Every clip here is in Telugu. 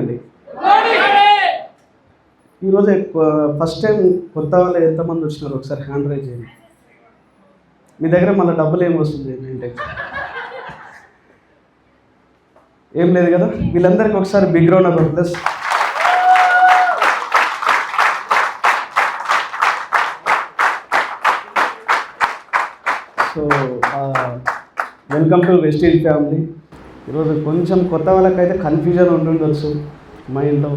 అండి ఈరోజు ఫస్ట్ టైం కొత్త వాళ్ళు ఎంతమంది వచ్చినారు ఒకసారి హ్యాండ్ రైజ్ చేయండి. మీ దగ్గర మళ్ళీ డబ్బులు ఏం వస్తుంది ఏంటంటే ఏం లేదు కదా. వీళ్ళందరికీ ఒకసారి big round of applause. So welcome to Vestige family. ఈరోజు కొంచెం కొత్త వాళ్ళకైతే కన్ఫ్యూజన్ ఉండుండొచ్చు మైండ్లో.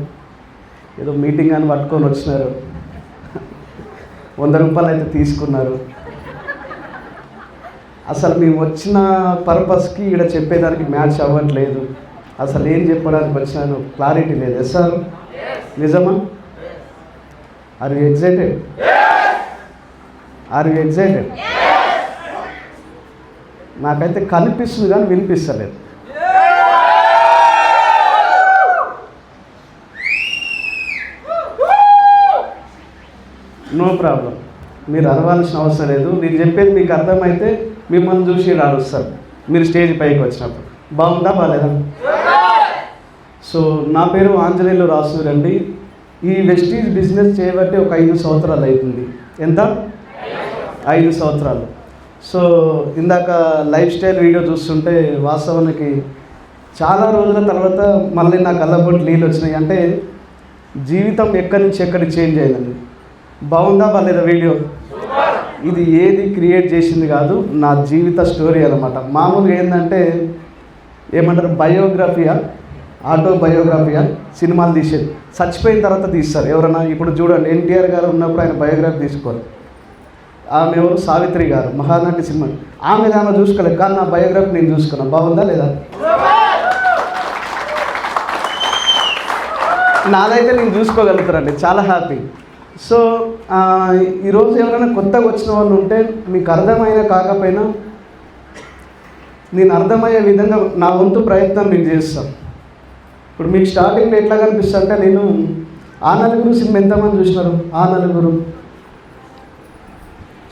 ఏదో మీటింగ్ అని పట్టుకొని వచ్చినారు, 100 రూపాయలు అయితే తీసుకున్నారు. అసలు మేము వచ్చిన పర్పస్కి ఇక్కడ చెప్పేదానికి మ్యాచ్ అవ్వట్లేదు. అసలు ఏం చెప్పడానికి వచ్చినాను క్లారిటీ లేదు. ఎస్ సార్, నిజమా? Are you excited? Are you excited? నాకైతే కనిపిస్తుంది కానీ వినిపిస్తలేదు. నో ప్రాబ్లం, మీరు అరవాల్సిన అవసరం లేదు. నేను చెప్పేది మీకు అర్థమైతే మిమ్మల్ని చూసి అరుస్తారు మీరు స్టేజ్ పైకి వచ్చినప్పుడు. బాగుందా బాగాలేదా? సో నా పేరు ఆంజనేయులు రాసూర్ అండి. ఈ వెస్టీజ్ బిజినెస్ చేయబట్టి ఒక 5 సంవత్సరాలు అవుతుంది. ఎంత? 5 సంవత్సరాలు. సో ఇందాక లైఫ్ స్టైల్ వీడియో చూస్తుంటే వాస్తవానికి చాలా రోజుల తర్వాత మళ్ళీ నా కళ్ళబొట్టు నీళ్ళు వచ్చినాయి. అంటే జీవితం ఎక్కడి నుంచి ఎక్కడికి చేంజ్ అయిందండి. బాగుందా బాగాలేదా వీడియో? ఇది ఏది క్రియేట్ చేసింది కాదు, నా జీవిత స్టోరీ అనమాట. మామూలుగా ఏంటంటే ఏమంటారు, బయోగ్రఫీయా, ఆటోబయోగ్రఫీయా, సినిమాలు తీసేది చచ్చిపోయిన తర్వాత తీస్తారు ఎవరన్నా. ఇప్పుడు చూడండి, ఎన్టీఆర్ గారు ఉన్నప్పుడు ఆయన బయోగ్రఫీ తీసుకోరు. ఆమె ఎవరు? సావిత్రి గారు, మహానటి సినిమా. ఆమె చూసుకోలేదు, కానీ నా బయోగ్రఫీ నేను చూసుకున్నాను. బాగుందా లేదా? నాదైతే నేను చూసుకోగలుగుతారండి, చాలా హ్యాపీ. సో ఈరోజు ఎవరైనా కొత్తగా వచ్చిన వాళ్ళు ఉంటే మీకు అర్థమైనా కాకపోయినా నేను అర్థమయ్యే విధంగా నా వంతు ప్రయత్నం నేను చేస్తాను. ఇప్పుడు మీకు స్టార్టింగ్లో ఎట్లా కనిపిస్తా అంటే, నేను ఆ నలుగురు సినిమా ఎంతమంది చూసినారు? ఆ నలుగురు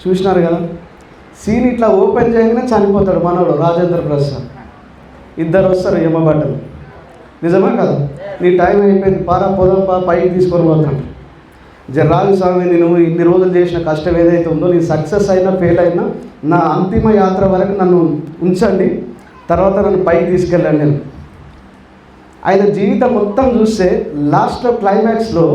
చూసినారు కదా. సీన్ ఇట్లా ఓపెన్ చేయగానే చనిపోతాడు మనోడు రాజేంద్ర ప్రసాద్. 2 వస్తారు యమబట్టలు. నిజమా కదా? నీ టైం అయిపోయింది, పారా పోదాం పైకి తీసుకొని పోతాడు. రాజు స్వామి, నేను ఇన్ని రోజులు చేసిన కష్టం ఏదైతే ఉందో, నేను సక్సెస్ అయినా ఫెయిల్ అయినా నా అంతిమ యాత్ర వరకు నన్ను ఉంచండి, తర్వాత నన్ను పైకి తీసుకెళ్ళండి నేను. ఆయన జీవితం మొత్తం చూస్తే లాస్ట్లో క్లైమాక్స్లో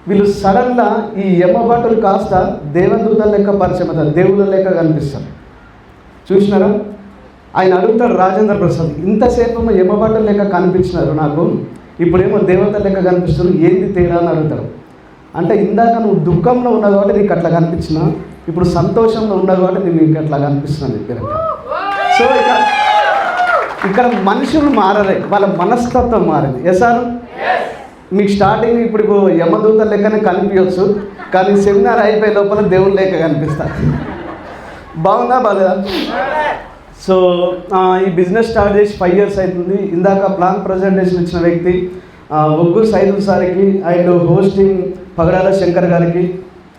వీళ్ళు సడన్గా ఈ యమభటులు కాస్త దేవదూతల లెక్క పరిచయం అవుతారు, దేవుళ్ళ లెక్క కనిపిస్తారు. చూసినారా? ఆయన అడుగుతాడు రాజేంద్ర ప్రసాద్, ఇంతసేపు యమభటుల లెక్క కనిపించినారు నాకు, ఇప్పుడేమో దేవతల లెక్క కనిపిస్తున్నారు, ఏంది తేడా అని అడుగుతారు. అంటే ఇందాక నువ్వు దుఃఖంలో ఉన్నావు కాబట్టి నీకు అట్లా కనిపించిన, ఇప్పుడు సంతోషంలో ఉన్నావు కాబట్టి నేను నీకు అట్లా కనిపిస్తున్నాను చెప్పారు. సో ఇక్కడ మనుషులు మారలే, వాళ్ళ మనస్తత్వం మారింది. ఎస్ సార్, మీకు స్టార్టింగ్ ఇప్పుడు యమదూత లెక్కనే కనిపించవచ్చు, కానీ సెమినార్ అయిపోయే లోపల దేవుని లెక్క కనిపిస్తారు. బాగుందా బాగాలేదా? సో ఈ బిజినెస్ స్టార్ట్ చేసి 5 years అవుతుంది. ఇందాక ప్లాన్ ప్రజెంటేషన్ ఇచ్చిన వ్యక్తి ఒగ్గు సైదుల్ సార్కి, అండ్ హోస్టింగ్ పగడాల శంకర్ గారికి,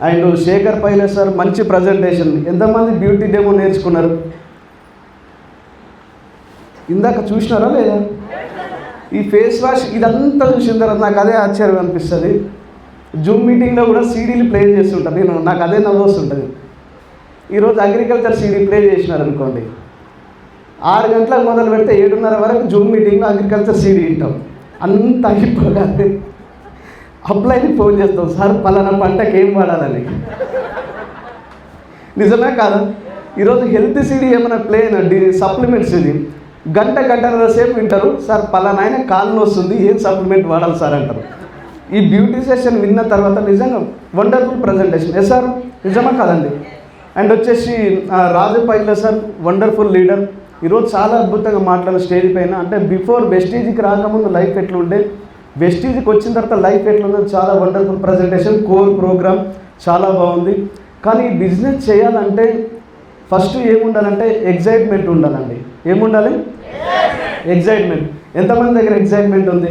అండ్ శేఖర్ పైలే సార్ మంచి ప్రజెంటేషన్. ఎంతమంది బ్యూటీ డెమో నేర్చుకున్నారు? ఇందాక చూసినారా లేదా? ఈ ఫేస్ వాష్ ఇదంతా చూసిన తర్వాత నాకు అదే ఆశ్చర్యం అనిపిస్తుంది. జూమ్ మీటింగ్లో కూడా సీడీలు ప్లే చేస్తుంటాను నాకు అదే నవ్వు వస్తుంటుంది. ఈరోజు అగ్రికల్చర్ సీడీ ప్లే చేసినారు అనుకోండి, 6 గంటలకు మొదలు పెడితే 7:30 వరకు జూమ్ మీటింగ్లో అగ్రికల్చర్ సీడీ వింటాం. అంత అయిపోగానే అప్లైని ఫోన్ చేస్తాం, సార్ పలానా పంటకి ఏం వాడాలని. నిజమే కాదా? ఈరోజు హెల్త్ సీడీ ఏమైనా ప్లే అయినా సప్లిమెంట్స్ ఇది గంటన్నర సేపు వింటారు, సార్ పలానా ఆయన కాళ్ళు వస్తుంది, ఏం సప్లిమెంట్ వాడాలి సార్ అంటారు. ఈ బ్యూటీ సెషన్ విన్న తర్వాత నిజంగా వండర్ఫుల్ ప్రజెంటేషన్. ఎస్ సార్, నిజమా కాదండి? అండ్ వచ్చేసి రాజు పైల సార్ వండర్ఫుల్ లీడర్. ఈరోజు చాలా అద్భుతంగా మాట్లాడిన స్టేజ్ పైన. అంటే బిఫోర్ వెస్టీజ్కి రాకముందు లైఫ్ ఎట్లుండే, వెస్టీజ్కి వచ్చిన తర్వాత లైఫ్ ఎట్లుందో చాలా వండర్ఫుల్ ప్రజెంటేషన్. కోర్ ప్రోగ్రామ్ చాలా బాగుంది. కానీ బిజినెస్ చేయాలంటే ఫస్ట్ ఏముండాలంటే ఎగ్జైట్మెంట్ ఉండాలండి. ఏముండాలి? ఎగ్జైట్మెంట్. ఎంతమంది దగ్గర ఎగ్జైట్మెంట్ ఉంది?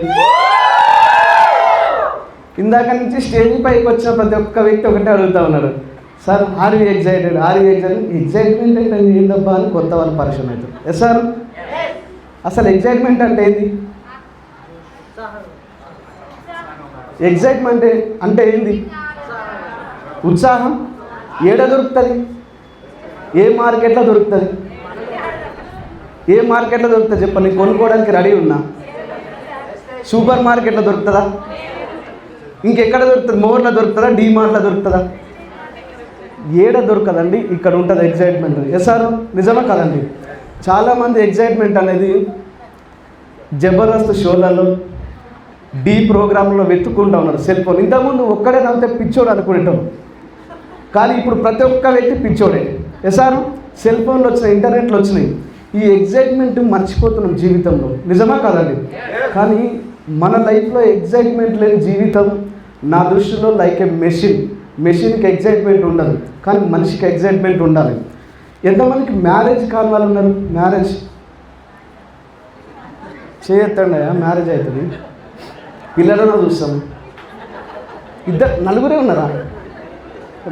ఇందాక నుంచి స్టేజ్ పైకి వచ్చిన ప్రతి ఒక్క వ్యక్తి ఒకటే అడుగుతూ ఉన్నాడు, sir are you excited? Are you excited? Excitement అంటే ఏందబ్బా అని కొత్త వాళ్ళు పరిచయం అవుతారు. ఎస్ సార్, అసలు ఎగ్జైట్మెంట్ అంటే ఏంది? ఎగ్జైట్మెంట్ అంటే ఏంది? ఉత్సాహం. ఏడ దొరుకుతుంది? ఏ మార్కెట్లో దొరుకుతుంది? ఏ మార్కెట్లో దొరుకుతుంది చెప్పండి, కొనుక్కోవడానికి రెడీ ఉన్నా. సూపర్ మార్కెట్లో దొరుకుతుందా? ఇంకెక్కడ దొరుకుతుంది? మోర్లో దొరుకుతుందా? డీమార్ట్లో దొరుకుతుందా? ఏడ దొరకదండి, ఇక్కడ ఉంటుంది ఎగ్జైట్మెంట్. సార్ నిజమా కదండి? చాలామంది ఎగ్జైట్మెంట్ అనేది జబర్దస్త్ షోలలో, డీ ప్రోగ్రాంలో వెతుక్కుంటూ ఉన్నారు. సెల్ ఫోన్ ఇంతకుముందు ఒక్కడే నవ్వుతే పిచ్చోడు అనుకునేటం, కానీ ఇప్పుడు ప్రతి ఒక్క వ్యక్తి పిచ్చోడే. సార్ సెల్ ఫోన్లు వచ్చినాయి, ఇంటర్నెట్లు వచ్చినాయి, ఈ ఎగ్జైట్మెంట్ మర్చిపోతున్నాం జీవితంలో. నిజమా కదండి? కానీ మన లైఫ్లో ఎగ్జైట్మెంట్ లేని జీవితం నా దృష్టిలో లైక్ ఏ మెషిన్కి ఎగ్జైట్మెంట్ ఉండదు, కానీ మనిషికి ఎగ్జైట్మెంట్ ఉండాలి. ఎంతమందికి మ్యారేజ్ కాని వాళ్ళు ఉన్నారు? మ్యారేజ్ చేయొద్దండి, మ్యారేజ్ అవుతుంది. పిల్లలను చూస్తాం, నలుగురే ఉన్నారా?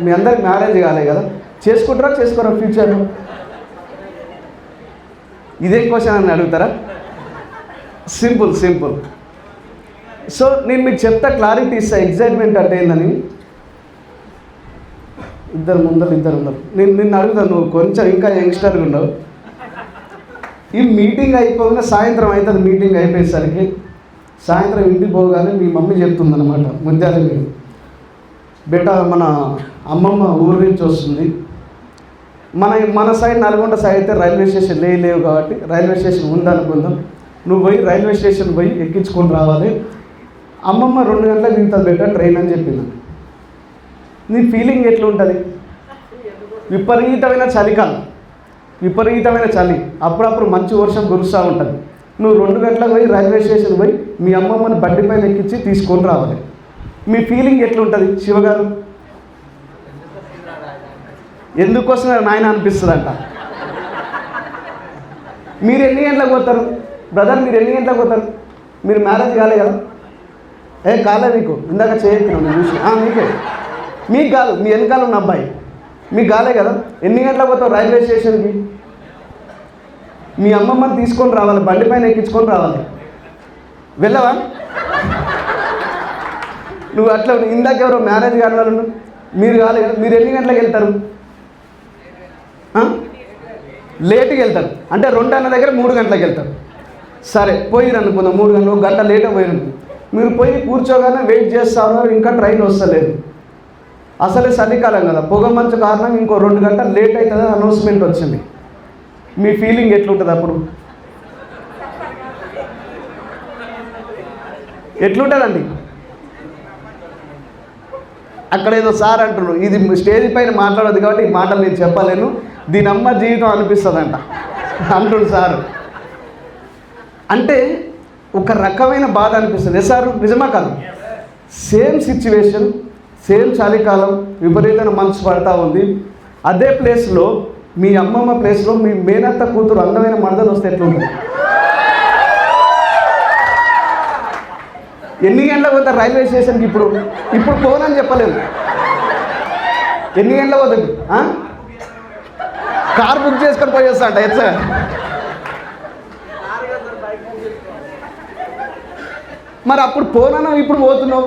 మీ అందరికి మ్యారేజ్ కాలే కదా? చేసుకుంటారా చేసుకోరా ఫ్యూచర్లో? ఇదే క్వశ్చన్ అని అడుగుతారా? సింపుల్. సో నేను మీకు చెప్తా, క్లారిటీ ఇస్తా ఎగ్జైట్మెంట్ అంటే ఏందని. ఇద్దరు ఉన్నారు. నిన్ను అడుగుతాను, నువ్వు కొంచెం ఇంకా యంగ్స్టర్గా ఉండవు. ఈ మీటింగ్ అయిపోగానే సాయంత్రం అవుతుంది. మీటింగ్ అయిపోయేసరికి సాయంత్రం ఇంటికి పోగానే మీ మమ్మీ చెప్తుందన్నమాట, ముద్దాల మీరు బెట మన అమ్మమ్మ ఊరి నుంచి వస్తుంది. మన సైడ్ నల్గొండ సైడ్ అయితే రైల్వే స్టేషన్ లేవు కాబట్టి రైల్వే స్టేషన్ ఉందనుకుందాం. నువ్వు పోయి రైల్వే స్టేషన్ పోయి ఎక్కించుకొని రావాలి. అమ్మమ్మ 2 గంటలకు దిగుతుంది బెట ట్రైన్ అని చెప్పింది. నీ ఫీలింగ్ ఎట్లా ఉంటుంది? విపరీతమైన చలికాలం, విపరీతమైన చలి, అప్పుడప్పుడు మంచి వర్షం కురుస్తూ ఉంటుంది. నువ్వు 2 గంటలకు పోయి రైల్వే స్టేషన్ పోయి మీ అమ్మమ్మని బండి పైన ఎక్కించి తీసుకొని రావాలి. మీ ఫీలింగ్ ఎట్లుంటుంది శివగారు? ఎందుకోసం నాయన అనిపిస్తుందంట. మీరు ఎన్ని గంటలకు పోతారు బ్రదర్? మీరు ఎన్ని గంటలకు పోతారు? మీరు మ్యారేజ్ కాలే కదా? కాలే మీకు, ఇందాక చేయొచ్చు నేను చూసి. మీకే, మీకు కాదు, మీ వెనకాల ఉన్న అబ్బాయి మీకు కాలే కదా? ఎన్ని గంటలకు పోతావు రైల్వే స్టేషన్కి? మీ అమ్మమ్మని తీసుకొని రావాలి, బండి పైన ఎక్కించుకొని రావాలి. వెళ్ళవా? నువ్వు అట్లా ఇందాక ఎవరో మ్యారేజ్ కాని వాళ్ళు మీరు కాలే కదా? మీరు ఎన్ని గంటలకు వెళ్తారు? లేట్గా వెళ్తారు అంటే 2 అన్న దగ్గర 3 గంటలకు వెళ్తారు. సరే పోయిరు అనుకుందాం, 3 గంటలు, 1 గంట లేట్గా పోయిరు. మీరు పోయి కూర్చోగానే వెయిట్ చేస్తా ఉన్నారు, ఇంకా ట్రైన్ వస్తలేదు. అసలే చలికాలం కదా, పొగ మంచు కారణం ఇంకో 2 గంటలు లేట్ అవుతుందని అనౌన్స్మెంట్ వచ్చింది. మీ ఫీలింగ్ ఎట్లుంటుంది అప్పుడు? ఎట్లుంటుందండి? అక్కడ ఏదో సార్ అంటున్నారు, ఇది స్టేజ్ పైన మాట్లాడదు కాబట్టి ఈ మాటలు నేను చెప్పలేను, దీని అమ్మ జీవితం అనిపిస్తుందంట అంటుండు సారు. అంటే ఒక రకమైన బాధ అనిపిస్తుంది. సార్ నిజమా కాదు? సేమ్ సిచ్యువేషన్, సేమ్ చలికాలం, విపరీతమైన మనసు పడతా ఉంది. అదే ప్లేస్లో మీ అమ్మమ్మ ప్లేస్లో మీ మేనత్త కూతురు అందమైన మరదలు వస్తే ఎట్లుంటుంది? ఎన్ని గంటలకు పోతారు రైల్వే స్టేషన్కి? ఇప్పుడు పోనని చెప్పలేదు. ఎన్ని గంటలకు పోతుంది? కార్ బుక్ చేసుకొని పోయేస్తా అంట. ఎట్లా? మరి అప్పుడు పోనా, ఇప్పుడు పోతున్నావు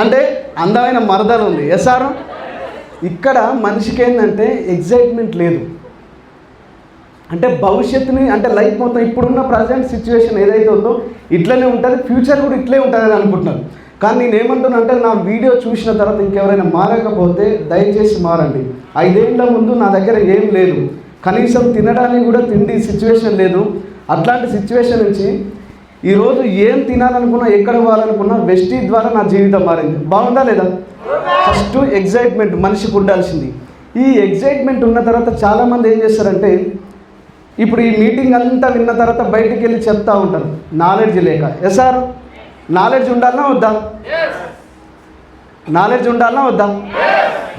అంటే అందమైన మరదలు ఉంది. సార్ ఇక్కడ మనిషికి ఏంటంటే ఎగ్జైట్మెంట్ లేదు. అంటే భవిష్యత్తుని, అంటే లైఫ్ మొత్తం ఇప్పుడున్న ప్రజెంట్ సిచ్యువేషన్ ఏదైతే ఉందో ఇట్లనే ఉంటుంది, ఫ్యూచర్ కూడా ఇట్లే ఉంటుంది అని అనుకుంటున్నాను. కానీ నేను ఏమంటున్నా అంటే, నా వీడియో చూసిన తర్వాత ఇంకెవరైనా మారకపోతే దయచేసి మారండి. 5 ఏళ్ల ముందు నా దగ్గర ఏం లేదు, కనీసం తినడానికి కూడా తిండి సిచ్యువేషన్ లేదు. అట్లాంటి సిచ్యువేషన్ నుంచి ఈరోజు ఏం తినాలనుకున్నా, ఎక్కడ పోవాలనుకున్నా వెస్టీ ద్వారా నా జీవితం మారింది. బాగుందా లేదా? ఫస్ట్ ఎగ్జైట్మెంట్ మనిషికి ఉండాల్సింది. ఈ ఎగ్జైట్మెంట్ ఉన్న తర్వాత చాలామంది ఏం చేస్తారంటే, ఇప్పుడు ఈ మీటింగ్ అంతా విన్న తర్వాత బయటికి వెళ్ళి చెప్తా ఉంటారు నాలెడ్జ్ లేక. సార్ నాలెడ్జ్ ఉండాలన్నా వద్దా? నాలెడ్జ్ ఉండాలన్నా వద్దా?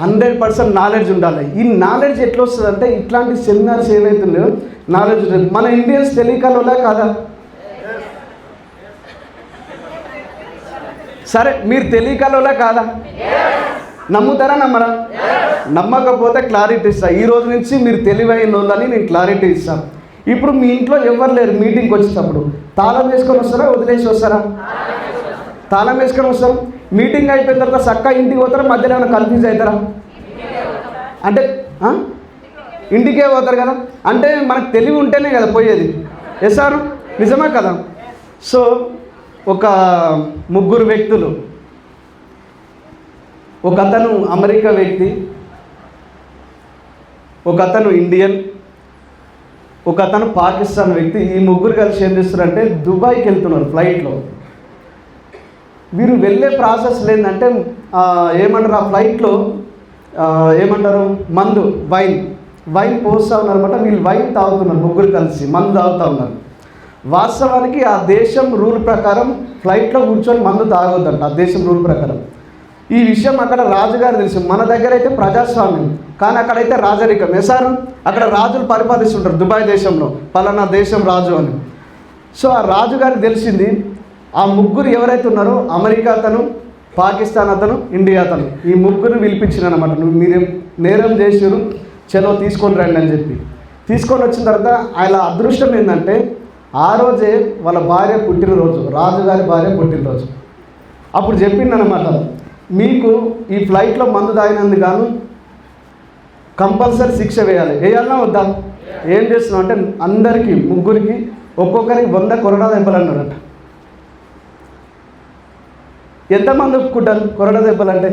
100% నాలెడ్జ్ ఉండాలి. ఈ నాలెడ్జ్ ఎట్లా వస్తుంది అంటే, ఇట్లాంటి సెమినార్స్ ఏవైతున్నాయో నాలెడ్జ్. మన ఇండియన్స్ తెలియకలోలా కాదా? సరే మీరు తెలియకలోలా కాదా? నమ్ముతారా నమ్మరా? నమ్మకపోతే క్లారిటీ ఇస్తా. ఈ రోజు నుంచి మీరు తెలివైన వాళ్ళని నేను క్లారిటీ ఇస్తాను. ఇప్పుడు మీ ఇంట్లో ఎవరు లేరు మీటింగ్కి వచ్చేటప్పుడు తాళం వేసుకొని వస్తారా, వదిలేసి వస్తారా? తాళం వేసుకొని వస్తారు. మీటింగ్ అయిపోయిన తర్వాత చక్కగా ఇంటికి పోతారా, మధ్యలో ఏమైనా కన్ఫ్యూజ్ అవుతారా? అంటే ఇంటికే పోతారు కదా. అంటే మనకు తెలివి ఉంటేనే కదా పోయేది. ఎస్ సార్, నిజమే కదా. సో ఒక ముగ్గురు వ్యక్తులు, ఒక అతను అమెరికా వ్యక్తి, ఒక అతను ఇండియన్, ఒక అతను పాకిస్తాన్ వ్యక్తి. ఈ ముగ్గురు కలిసి ఏం చేస్తారంటే దుబాయ్కి వెళ్తున్నారు ఫ్లైట్లో. వీరు వెళ్ళే ప్రాసెస్ ఏంటంటే ఏమంటారు, ఆ ఫ్లైట్లో ఏమంటారు, మందు, వైన్ పోస్తూ ఉన్నారు అనమాట. వీళ్ళు వైన్ తాగుతున్నారు, ముగ్గురు కలిసి మందు తాగుతూ ఉన్నారు. వాస్తవానికి ఆ దేశం రూల్ ప్రకారం ఫ్లైట్లో కూర్చొని మందు తాగొద్దంట, ఆ దేశం రూల్ ప్రకారం. ఈ విషయం అక్కడ రాజుగారు తెలుసు. మన దగ్గర అయితే ప్రజాస్వామ్యం, కానీ అక్కడైతే రాజరికం. ఎసారు, అక్కడ రాజులు పరిపాలిస్తుంటారు దుబాయ్ దేశంలో, పలానా దేశం రాజు అని. సో ఆ రాజుగారికి తెలిసింది, ఆ ముగ్గురు ఎవరైతే ఉన్నారో, అమెరికా అతను, పాకిస్తాన్ అతను, ఇండియా అతను, ఈ ముగ్గురు పిలిపించినమాట. మీరు నేరం చేసారు, చలో తీసుకొని రండి అని చెప్పి తీసుకొని వచ్చిన తర్వాత ఆయన అదృష్టం ఏంటంటే ఆ రోజే వాళ్ళ భార్య పుట్టినరోజు, రాజుగారి భార్య పుట్టినరోజు. అప్పుడు చెప్పిందనమాట, మీకు ఈ ఫ్లైట్లో మందు తాగినందుకు గాను కంపల్సరీ శిక్ష వేయాలన్నా వద్దా? ఏం చేస్తున్నాం అంటే అందరికీ, ముగ్గురికి ఒక్కొక్కరికి 100 కొరడా దెబ్బలు అన్నాడట. ఎంతమంది ఒప్పుకుంటారు కొరడా దెబ్బలు అంటే?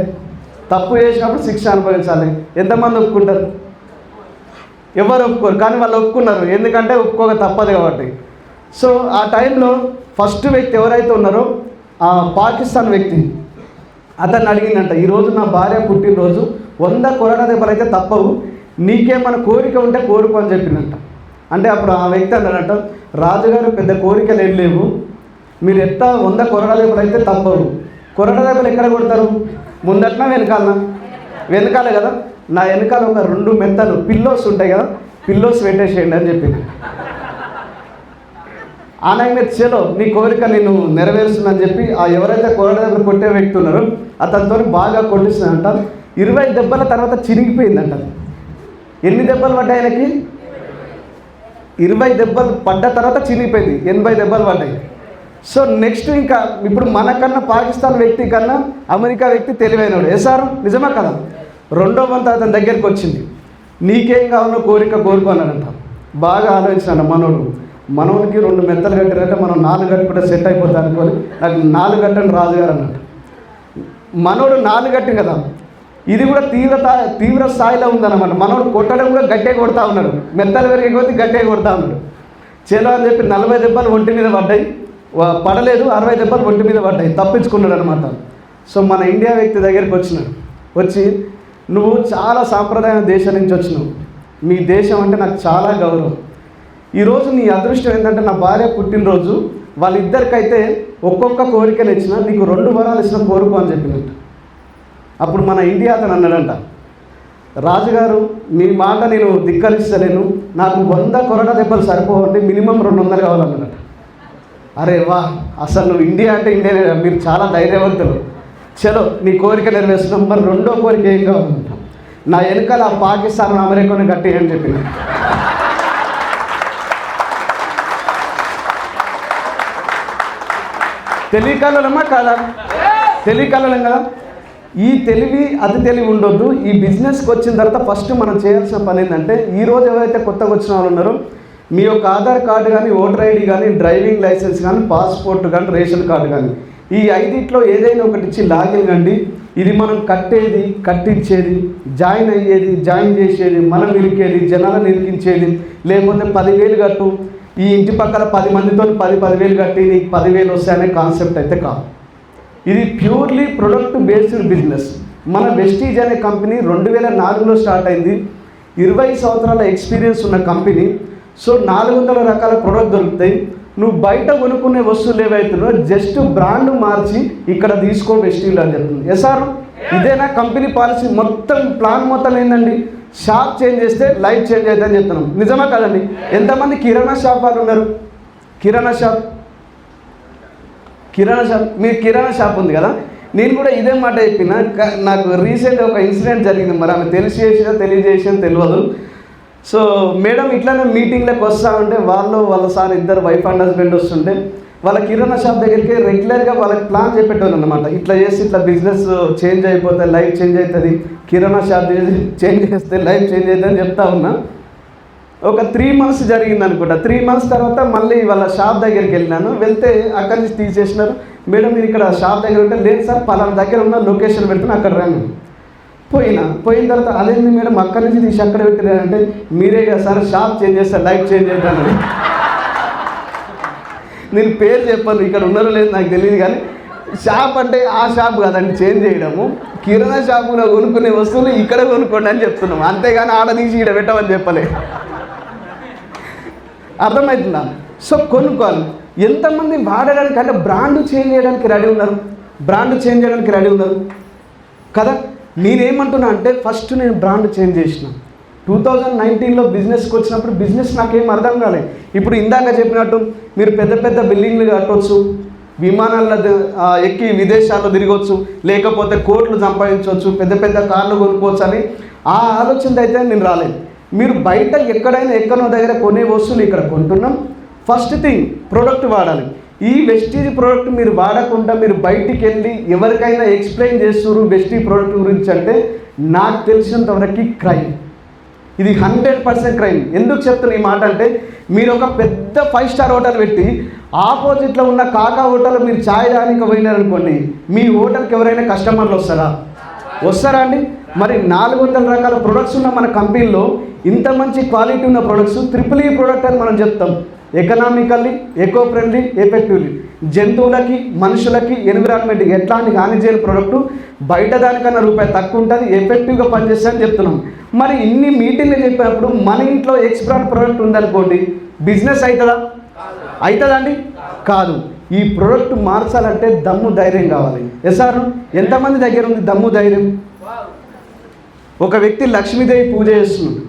తప్పు చేసినప్పుడు శిక్ష అనుభవించాలి. ఎంతమంది ఒప్పుకుంటారు? ఎవరు ఒప్పుకోరు, కానీ వాళ్ళు ఒప్పుకున్నారు. ఎందుకంటే ఒప్పుకోక తప్పదు కాబట్టి. సో ఆ టైంలో ఫస్ట్ వ్యక్తి ఎవరైతే ఉన్నారో, ఆ పాకిస్తాన్ వ్యక్తి, అతన్ని అడిగిందంట, ఈరోజు నా భార్య పుట్టినరోజు, 100 కొరడా దెబ్బలు అయితే తప్పవు, నీకేమైనా కోరిక ఉంటే కోరుకో అని చెప్పిందంట. అంటే అప్పుడు ఆ వ్యక్తి అన్నాడంట, రాజుగారు పెద్ద కోరికలు ఏం లేవు, మీరు ఎట్లా 100 కొరడా దెబ్బలు అయితే తప్పవు. కొరడా దెబ్బలు ఎక్కడ కొడతారు? ముందట్నా వెనకాలనా? వెనకాలే కదా. నా వెనకాల ఒక 2 మెత్తలు పిల్లోస్ ఉంటాయి కదా, పిల్లోస్ పెట్టేసేయండి అని చెప్పింది. ఆనంగా చలో నీ కోరిక నేను నెరవేరుస్తుందని చెప్పి ఆ ఎవరైతే కొరడా దెబ్బలు కొట్టే వ్యక్తి ఉన్నారో అతనితో బాగా కొట్టిస్తుందంట. 20 దెబ్బల తర్వాత చిరిగిపోయిందంట. ఎన్ని దెబ్బలు పడ్డాయి ఆయనకి? 20 దెబ్బలు పడ్డ తర్వాత చిరిగిపోయింది. 80 దెబ్బలు పడ్డాయి. సో నెక్స్ట్ ఇంకా ఇప్పుడు మనకన్నా పాకిస్తాన్ వ్యక్తి కన్నా అమెరికా వ్యక్తి తెలివైనడు. సార్ నిజమా కదా. రెండో వంత అతని దగ్గరికి వచ్చింది, నీకేం కావాలో కోరిక కోరుకోనాడంట. బాగా ఆలోచించాను మనోడికి 2 మెత్తలు కట్టారంటే మనం 4 కట్టుకుంటే సెట్ అయిపోతుంది అనుకోని, నాకు 4 కట్టండి రాజుగారు అన్నట్టు. మనోడు 4 కట్టింది కదా, ఇది కూడా తీవ్ర స్థాయిలో ఉందన్నమాట. మనోడు కొట్టడం కూడా గట్టే కొడతా ఉన్నాడు, మెత్తలు పెరిగే కొద్దీ గట్టే కొడతా ఉన్నాడు. చేలో అని చెప్పి 40 దెబ్బలు ఒంటి మీద పడ్డాయి, పడలేదు. 60 దెబ్బలు ఒంటి మీద పడ్డాయి, తప్పించుకున్నాడు అనమాట. సో మన ఇండియా వ్యక్తి దగ్గరికి వచ్చి, నువ్వు చాలా సాంప్రదాయ దేశం నుంచి వచ్చినావు, మీ దేశం అంటే నాకు చాలా గౌరవం. ఈరోజు నీ అదృష్టం ఏంటంటే నా భార్య పుట్టినరోజు, వాళ్ళిద్దరికైతే ఒక్కొక్క కోరికలు ఇచ్చిన, నీకు 2 వరాలు ఇచ్చిన కోరుకో అని చెప్పినట్టు. అప్పుడు మన ఇండియా అతను అన్నాడంట, రాజుగారు మీ మాట నేను ధిక్కరిస్తలేను, నాకు 100 కొరడా దెబ్బలు సరిపోవండి, మినిమం 200 కావాలన్నాడట. అరే వా, అసలు నువ్వు ఇండియా అంటే ఇండియా, మీరు చాలా ధైర్యవంతులు, చలో నీ కోరిక నెరవేరుస్తున్నాం. మరి రెండో కోరిక ఏం కావాలంట? నా వెనకాల పాకిస్తాన్ అమెరికాని కట్టి అని చెప్పిన. తెలియకలమా కాదా? తెలియకలం కదా. ఈ తెలివి అతి తెలివి ఉండొద్దు. ఈ బిజినెస్కి వచ్చిన తర్వాత ఫస్ట్ మనం చేయాల్సిన పని ఏంటంటే, ఈరోజు ఎవరైతే కొత్తగా వచ్చిన వాళ్ళు ఉన్నారో, మీ యొక్క ఆధార్ కార్డు కానీ, ఓటర్ ఐడి కానీ, డ్రైవింగ్ లైసెన్స్ కానీ, పాస్పోర్ట్ కానీ, రేషన్ కార్డు కానీ, ఈ 5 ఏదైనా ఒకటి ఇచ్చి లాగిన్ కండి. ఇది మనం కట్టేది, కట్టించేది, జాయిన్ అయ్యేది, జాయిన్ చేసేది, మనం ఇరికేది, జనాలను ఇరికించేది, లేకపోతే 10,000 కట్టు, ఈ ఇంటి పక్కల 10 మందితో 10,000 కట్టి నీకు 10,000 వస్తాయనే కాన్సెప్ట్ అయితే కాదు. ఇది ప్యూర్లీ ప్రొడక్ట్ బేస్డ్ బిజినెస్. మన వెస్టీజ్ అనే కంపెనీ 2004లో స్టార్ట్ అయింది. 20 సంవత్సరాల ఎక్స్పీరియన్స్ ఉన్న కంపెనీ. సో 400 రకాల ప్రొడక్ట్ దొరుకుతాయి. నువ్వు బయట కొనుక్కునే వస్తువులు ఏవైతున్నాయో జస్ట్ బ్రాండ్ మార్చి ఇక్కడ తీసుకో వెస్టీజ్ అని చెప్తుంది. సార్ ఇదేనా కంపెనీ పాలసీ? మొత్తం ప్లాన్ మొత్తం ఏంటండి, షాప్ చేంజ్ చేస్తే లైఫ్ చేంజ్ అవుతుందని చెప్తున్నాం. నిజమా కదండి? ఎంతమంది కిరాణా షాప్ వాళ్ళు ఉన్నారు? కిరాణా షాప్ మీరు కిరాణా షాప్ ఉంది కదా, నేను కూడా ఇదే మాట చెప్పిన. నాకు రీసెంట్ ఒక ఇన్సిడెంట్ జరిగింది, మరి ఆమె తెలియజేసినా తెలియదు. సో మేడం ఇట్లానే మీటింగ్లకు వస్తూ ఉంటే వాళ్ళ సార్ ఇద్దరు వైఫ్ అండ్ హస్బెండ్ వస్తుంటే వాళ్ళ కిరాణా షాప్ దగ్గరికి రెగ్యులర్గా వాళ్ళకి ప్లాన్ చెప్పేటోళ్ళు అనమాట. ఇట్లా చేసి ఇట్లా బిజినెస్ చేంజ్ అయిపోతే లైఫ్ చేంజ్ అవుతుంది, కిరాణా షాప్ చేంజ్ చేస్తే లైఫ్ చేంజ్ అవుతుంది అని చెప్తా ఉన్నా. ఒక 3 months జరిగింది అనుకుంటా. 3 months తర్వాత మళ్ళీ వాళ్ళ షాప్ దగ్గరికి వెళ్ళినాను. వెళ్తే అక్కడి నుంచి తీసేసినారు. మేడం నేను ఇక్కడ షాప్ దగ్గర ఉంటే, లేదు సార్ పలానా దగ్గర ఉన్న లొకేషన్ పెడుతున్నా అక్కడ రాను. పోయిన తర్వాత అదేంది మేడం అక్కడి నుంచి తీసి అక్కడ పెట్టారంటే, మీరే కదా సార్ షాప్ చేంజ్ చేస్తారు లైఫ్ చేంజ్ అవుతాను. నేను పేరు చెప్పాను, ఇక్కడ ఉన్నారో లేదు నాకు తెలియదు, కానీ షాప్ అంటే ఆ షాప్ కాదండి చేంజ్ చేయడము, కిరాణా షాపులో కొనుక్కునే వస్తువులు ఇక్కడ కొనుక్కోండి అని చెప్తున్నాం, అంతేగాని ఆడ తీసి ఇక్కడ పెట్టమని చెప్పలే. అర్థమవుతుందా? సో కొనుక్కోవాలి. ఎంతమంది వాడడానికి అంటే బ్రాండ్ చేంజ్ చేయడానికి రెడీ ఉన్నారు కదా. నేనేమంటున్నా అంటే ఫస్ట్ నేను బ్రాండ్ చేంజ్ చేసిన 2019లో బిజినెస్కి వచ్చినప్పుడు బిజినెస్ నాకేం అర్థం కాలేదు. ఇప్పుడు ఇందాక చెప్పినట్టు మీరు పెద్ద పెద్ద బిల్డింగ్లు కట్టవచ్చు, విమానాల్లో ఎక్కి విదేశాల్లో తిరగవచ్చు, లేకపోతే కోట్లు సంపాదించవచ్చు, పెద్ద పెద్ద కార్లు కొనుక్కోవచ్చు అని ఆ ఆలోచన అయితే నేను రాలేదు. మీరు బయట ఎక్కడో దగ్గర కొనే వస్తువులు ఇక్కడ కొంటున్నాం. ఫస్ట్ థింగ్ ప్రోడక్ట్ వాడాలి. ఈ వెస్టీజ్ ప్రోడక్ట్ మీరు వాడకుండా మీరు బయటికి వెళ్ళి ఎవరికైనా ఎక్స్ప్లెయిన్ చేస్తున్నారు వెస్టీజ్ ప్రోడక్ట్ గురించి అంటే నాకు తెలిసినంతవరకు క్రైమ్. ఇది 100% క్రైమ్. ఎందుకు చెప్తున్నా ఈ మాట అంటే, మీరు ఒక పెద్ద 5-star హోటల్ పెట్టి ఆపోజిట్లో ఉన్న కాకా హోటల్ మీరు ఛాయ్ తాగడానికి పోయినారనుకోండి, మీ హోటల్కి ఎవరైనా కస్టమర్లు వస్తారా అండి? మరి 400 రకాల ప్రొడక్ట్స్ ఉన్న మన కంపెనీలో ఇంత మంచి క్వాలిటీ ఉన్న ప్రొడక్ట్స్ EEE ప్రోడక్ట్ అని మనం చెప్తాం. ఎకనామికల్లీ, ఎకో ఫ్రెండ్లీ, ఎఫెక్టివ్లీ, జంతువులకి, మనుషులకి, ఎన్విరాన్మెంట్కి ఎట్లాంటి హాని చేయని ప్రోడక్ట్, బయట దానికన్నా రూపాయి తక్కువ ఉంటుంది, ఎఫెక్టివ్గా పనిచేస్తా అని చెప్తున్నాం. మరి ఇన్ని మీటింగ్లు చెప్పినప్పుడు మన ఇంట్లో ఎక్స్ బ్రాండ్ ప్రోడక్ట్ ఉందనుకోండి, బిజినెస్ అవుతుందా అండి? కాదు. ఈ ప్రోడక్ట్ మార్చాలంటే దమ్ము ధైర్యం కావాలి. సార్ ఎంతమంది దగ్గర ఉంది దమ్ము ధైర్యం? ఒక వ్యక్తి లక్ష్మీదేవి పూజ చేస్తున్నాడు.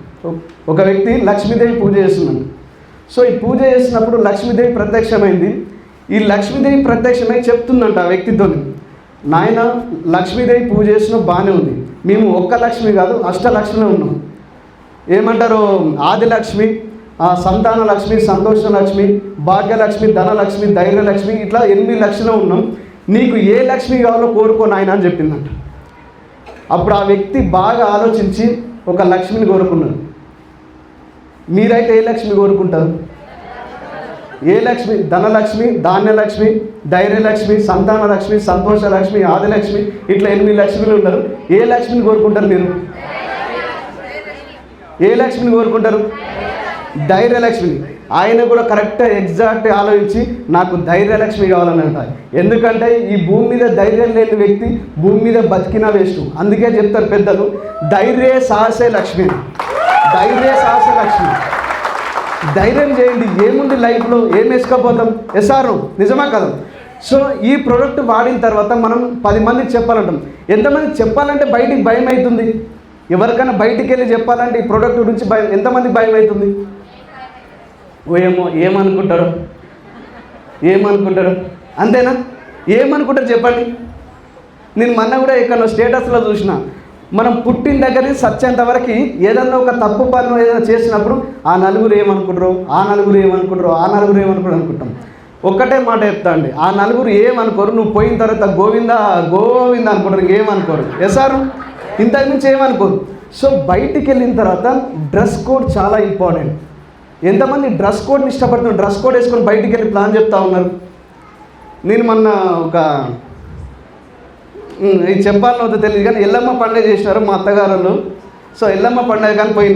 సో ఈ పూజ చేసినప్పుడు లక్ష్మీదేవి ప్రత్యక్షమైంది. ఈ లక్ష్మీదేవి ప్రత్యక్షమై చెప్తుందంట ఆ వ్యక్తితో, నాయన లక్ష్మీదేవి పూజ చేసిన బాగానే ఉంది, మేము ఒక్క లక్ష్మి కాదు అష్టలక్ష్మిలో ఉన్నాం. ఏమంటారు? ఆదిలక్ష్మి, సంతాన లక్ష్మి, సంతోష లక్ష్మి, భాగ్యలక్ష్మి, ధనలక్ష్మి, ధైర్యలక్ష్మి, ఇట్లా 8 లక్షలు ఉన్నాం. నీకు ఏ లక్ష్మి కావాలో కోరుకో నాయన అని చెప్పిందంట. అప్పుడు ఆ వ్యక్తి బాగా ఆలోచించి ఒక లక్ష్మిని కోరుకున్నాడు. మీరైతే ఏ లక్ష్మి కోరుకుంటారు? ఏ లక్ష్మి? ధనలక్ష్మి, ధాన్యలక్ష్మి, ధైర్యలక్ష్మి, సంతాన లక్ష్మి, సంతోష లక్ష్మి, ఆదిలక్ష్మి, ఇట్లా 8 లక్ష్మిలు ఉన్నారు. ఏ లక్ష్మిని కోరుకుంటారు మీరు? ఏ లక్ష్మిని కోరుకుంటారు? ధైర్యలక్ష్మిని. ఆయన కూడా కరెక్ట్గా ఎగ్జాక్ట్ ఆలోచించి నాకు ధైర్యలక్ష్మి కావాలని అంటారు. ఎందుకంటే ఈ భూమి మీద ధైర్యం లేని వ్యక్తి భూమి మీద బతికినా వేస్ట్. అందుకే చెప్తారు పెద్దలు, ధైర్య సాహసే లక్ష్మి. ధైర్యం చేయండి. ఏముంది లైఫ్లో, ఏం వేసుకపోతాం? ఎస్ఆర్ నిజమా కదా? సో ఈ ప్రోడక్ట్ వాడిన తర్వాత మనం 10 మందికి చెప్పాలంటాం. ఎంతమందికి చెప్పాలంటే బయటికి భయం అవుతుంది. ఎవరికైనా బయటికి వెళ్ళి చెప్పాలంటే ఈ ప్రోడక్ట్ గురించి భయం, ఎంతమందికి భయం అవుతుంది? ఏమనుకుంటారు? అంతేనా? ఏమనుకుంటారు చెప్పండి. నేను మొన్న కూడా ఇక్కడ స్టేటస్లో చూసిన, మనం పుట్టిన దగ్గర నుంచి సచ్చేంత వరకు ఏదన్నా ఒక తప్పు పనులు ఏదైనా చేసినప్పుడు ఆ నలుగురు ఏమనుకుంటారు అనుకుంటాం. ఒక్కటే మాట చెప్తా అండి, ఆ నలుగురు ఏమనుకోరు. నువ్వు పోయిన తర్వాత గోవింద అనుకుంటారు, ఏమనుకోరు. ఎస్ఆర్ ఇంతకు మించి ఏమనుకోరు. సో బయటికి వెళ్ళిన తర్వాత డ్రెస్ కోడ్ చాలా ఇంపార్టెంట్. ఎంతమంది డ్రెస్ కోడ్ని ఇష్టపడుతున్నారు? డ్రెస్ కోడ్ వేసుకొని బయటికి వెళ్ళి ప్లాన్ చెప్తా ఉన్నారు. నేను మొన్న ఇది చెప్పాలని వద్ద తెలియదు కానీ ఎల్లమ్మ పండుగ చేసినారు మా అత్తగారు. సో ఎల్లమ్మ పండుగ కానీ పోయిన